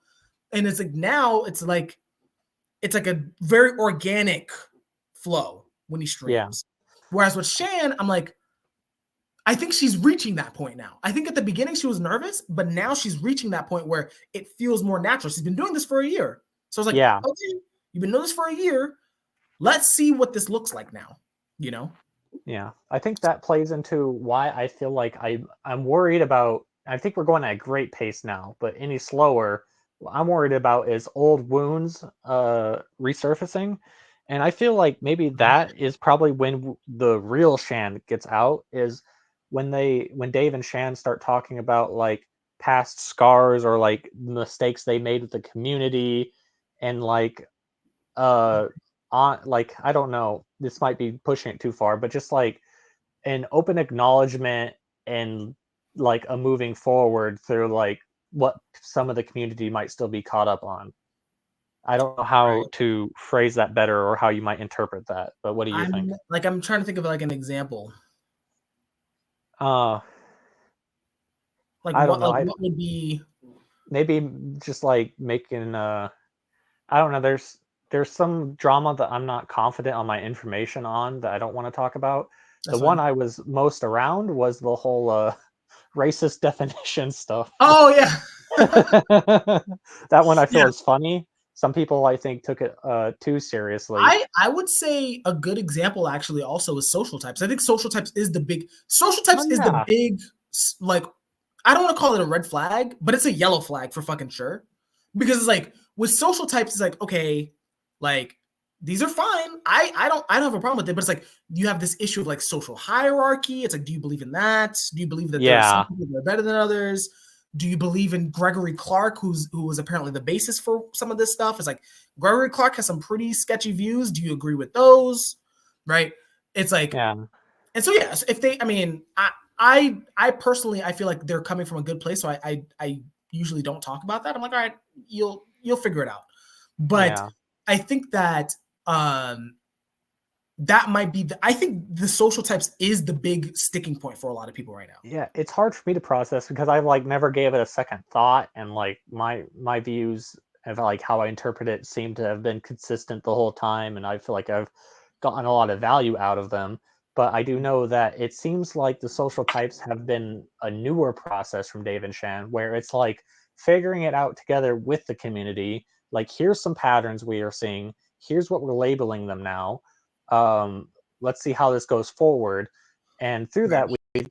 And it's like now it's like a very organic flow when he streams. Whereas with Shan, I'm like, I think she's reaching that point now. I think at the beginning she was nervous, but now she's reaching that point where it feels more natural. She's been doing this for a year. So it's like, okay, you've been doing this for a year. Let's see what this looks like now, you know? Yeah. I think that plays into why I feel like I'm worried about, I think we're going at a great pace now, but any slower, what I'm worried about is old wounds resurfacing. And I feel like maybe that is probably when the real Shan gets out, is when Dave and Shan start talking about like past scars or like mistakes they made with the community, and like on like, I don't know, this might be pushing it too far, but just like an open acknowledgement and like a moving forward through like what some of the community might still be caught up on. I don't know how to phrase that better or how you might interpret that, but what do you think? Like, I'm trying to think of like an example. Like I don't know. What would be maybe just like making I don't know, there's some drama that I'm not confident on my information on that I don't want to talk about. The one I was most around was the whole racist definition stuff. Oh yeah. That one I feel is funny. Some people I think took it too seriously. I would say a good example actually also is social types. I think social types is the big like, I don't want to call it a red flag, but it's a yellow flag for fucking sure. Because it's like with social types, it's like, okay, like these are fine. I don't have a problem with it, but it's like you have this issue of like social hierarchy. It's like, do you believe in that? Do you believe that there are some people that are better than others? Do you believe in Gregory Clark, who was apparently the basis for some of this stuff? It's like Gregory Clark has some pretty sketchy views. Do you agree with those? Right? It's like, and so yes, if they, I mean, I personally, I feel like they're coming from a good place, so I usually don't talk about that. I'm like, all right, you'll figure it out. But I think that that might be I think the social types is the big sticking point for a lot of people right now. Yeah, it's hard for me to process because I like never gave it a second thought, and like my views of like how I interpret it seem to have been consistent the whole time, and I feel like I've gotten a lot of value out of them. But I do know that it seems like the social types have been a newer process from Dave and Shan, where it's like figuring it out together with the community. Like, here's some patterns we are seeing. Here's what we're labeling them now. Let's see how this goes forward. And through that, we've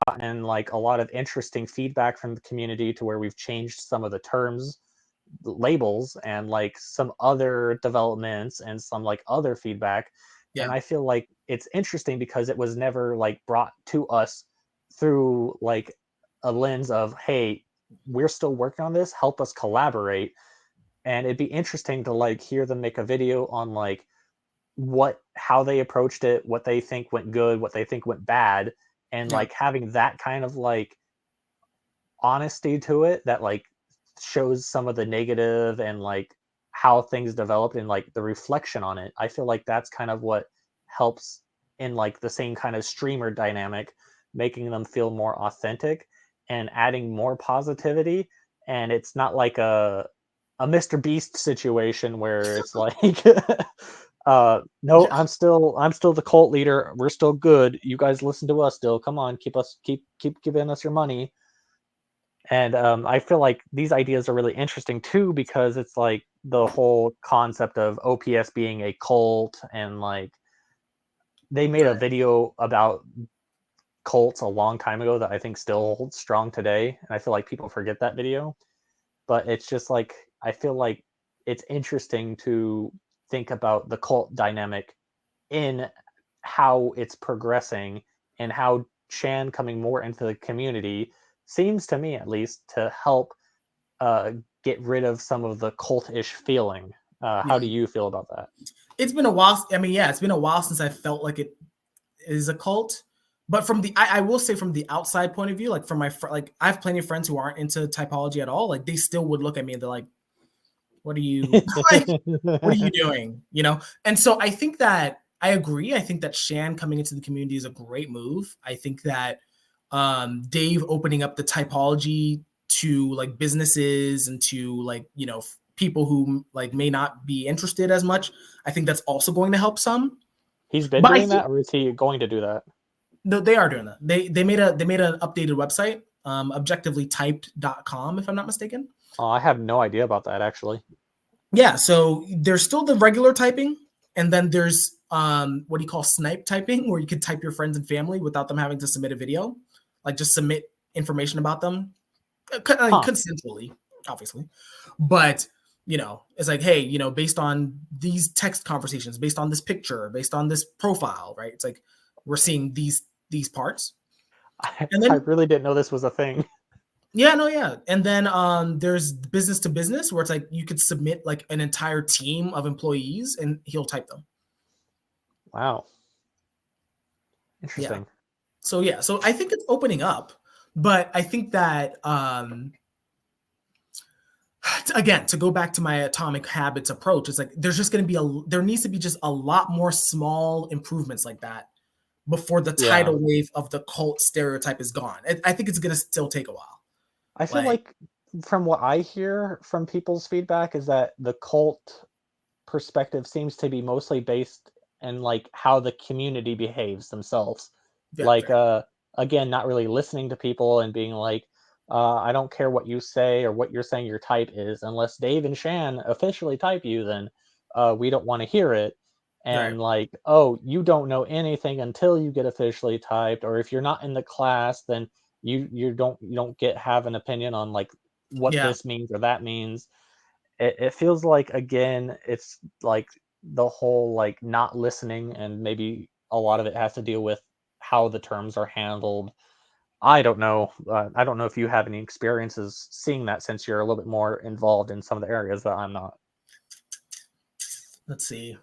gotten like a lot of interesting feedback from the community to where we've changed some of the terms, labels, and like some other developments and some like other feedback. And I feel like it's interesting because it was never like brought to us through like a lens of, hey, we're still working on this, help us collaborate. And it'd be interesting to like hear them make a video on like how they approached it, what they think went good, what they think went bad, and like having that kind of like honesty to it that like shows some of the negative and like how things developed and like the reflection on it. I feel like that's kind of what helps in like the same kind of streamer dynamic, making them feel more authentic and adding more positivity. And it's not like a Mr. Beast situation where it's like no, I'm still the cult leader, we're still good, you guys listen to us still, come on, keep giving us your money. And I feel like these ideas are really interesting too, because it's like the whole concept of OPS being a cult, and like they made a video about cults a long time ago that I think still holds strong today, and I feel like people forget that video. But it's just like, I feel like it's interesting to think about the cult dynamic in how it's progressing and how Shan coming more into the community seems to me, at least, to help get rid of some of the cult-ish feeling. How do you feel about that? It's been a while. I mean, yeah, it's been a while since I felt like it is a cult. But from the, I will say from the outside point of view, like from my like, I have plenty of friends who aren't into typology at all. Like they still would look at me and they're like, "What are you like? What are you doing?" You know. And so I think that I agree. I think that Shan coming into the community is a great move. I think that Dave opening up the typology to like businesses and to like, you know, people who like may not be interested as much, I think that's also going to help some. He's been doing that, or is he going to do that? No, they are doing that. They made an updated website, objectivelytyped.com, if I'm not mistaken. Oh, I have no idea about that actually. Yeah, so there's still the regular typing, and then there's what do you call snipe typing, where you could type your friends and family without them having to submit a video, like just submit information about them, consensually, obviously. But you know, it's like, hey, you know, based on these text conversations, based on this picture, based on this profile, right? It's like we're seeing these parts. And then, I really didn't know this was a thing. Yeah, no, yeah. And then there's business to business where it's like you could submit like an entire team of employees and he'll type them. Wow. Interesting. Yeah. So I think it's opening up, but I think that again, to go back to my atomic habits approach, it's like there's just going to be there needs to be just a lot more small improvements like that before the tidal wave of the cult stereotype is gone. I think it's going to still take a while. I feel like from what I hear from people's feedback is that the cult perspective seems to be mostly based in like how the community behaves themselves. Yeah, like again, not really listening to people and being like, I don't care what you say or what you're saying your type is, unless Dave and Shan officially type you, then we don't want to hear it. And like, oh, you don't know anything until you get officially typed, or if you're not in the class, then you don't have an opinion on like what this means or that means. It feels like, again, it's like the whole like not listening, and maybe a lot of it has to deal with how the terms are handled. I don't know. I don't know if you have any experiences seeing that, since you're a little bit more involved in some of the areas that I'm not. Let's see.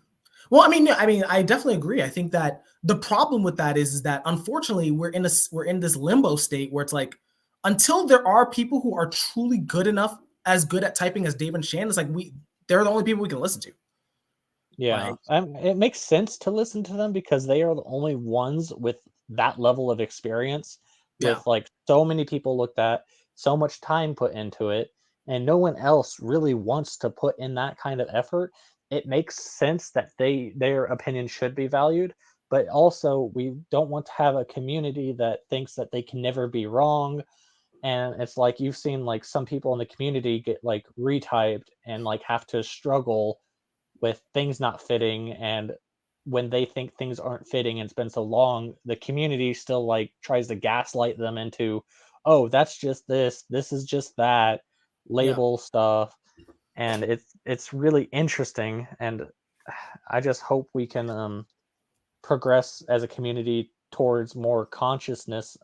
Well, I mean, I definitely agree. I think that the problem with that is that unfortunately we're in this limbo state where it's like until there are people who are truly good enough, as good at typing as Dave and Shan, it's like they're the only people we can listen to. Yeah, it makes sense to listen to them because they are the only ones with that level of experience, with like so many people looked at, so much time put into it, and no one else really wants to put in that kind of effort. It makes sense that their opinion should be valued, but also we don't want to have a community that thinks that they can never be wrong. And it's like you've seen like some people in the community get like retyped and like have to struggle with things not fitting, and when they think things aren't fitting and it's been so long, the community still like tries to gaslight them into, oh, that's just this is just that, label stuff. And it's really interesting, and I just hope we can progress as a community towards more consciousness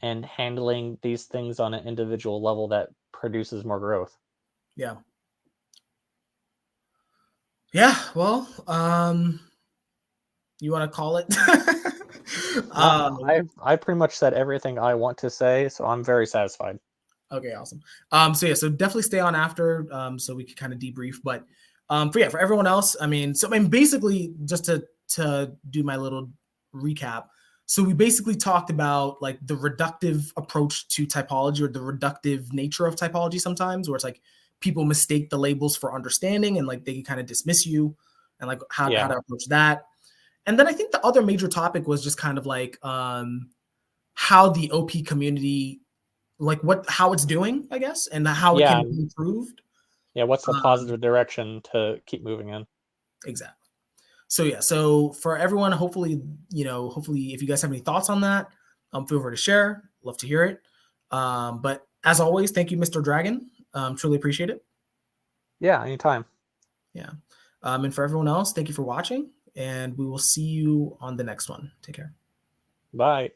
and handling these things on an individual level that produces more growth. Yeah. Well, you want to call it? I pretty much said everything I want to say, so I'm very satisfied. Okay, awesome. So definitely stay on after, so we can kind of debrief. But for everyone else, basically just to do my little recap. So we basically talked about like the reductive approach to typology, or the reductive nature of typology sometimes, where it's like people mistake the labels for understanding and like they kind of dismiss you, and like how to approach that. And then I think the other major topic was just kind of like how the OP community, like how it's doing, I guess, and how it can be improved. Yeah, what's the positive direction to keep moving in? Exactly. So for everyone, hopefully if you guys have any thoughts on that, feel free to share. Love to hear it. But as always, thank you, Mr. Dragon. Truly appreciate it. Yeah, anytime. Yeah. And for everyone else, thank you for watching. and we will see you on the next one. Take care. Bye.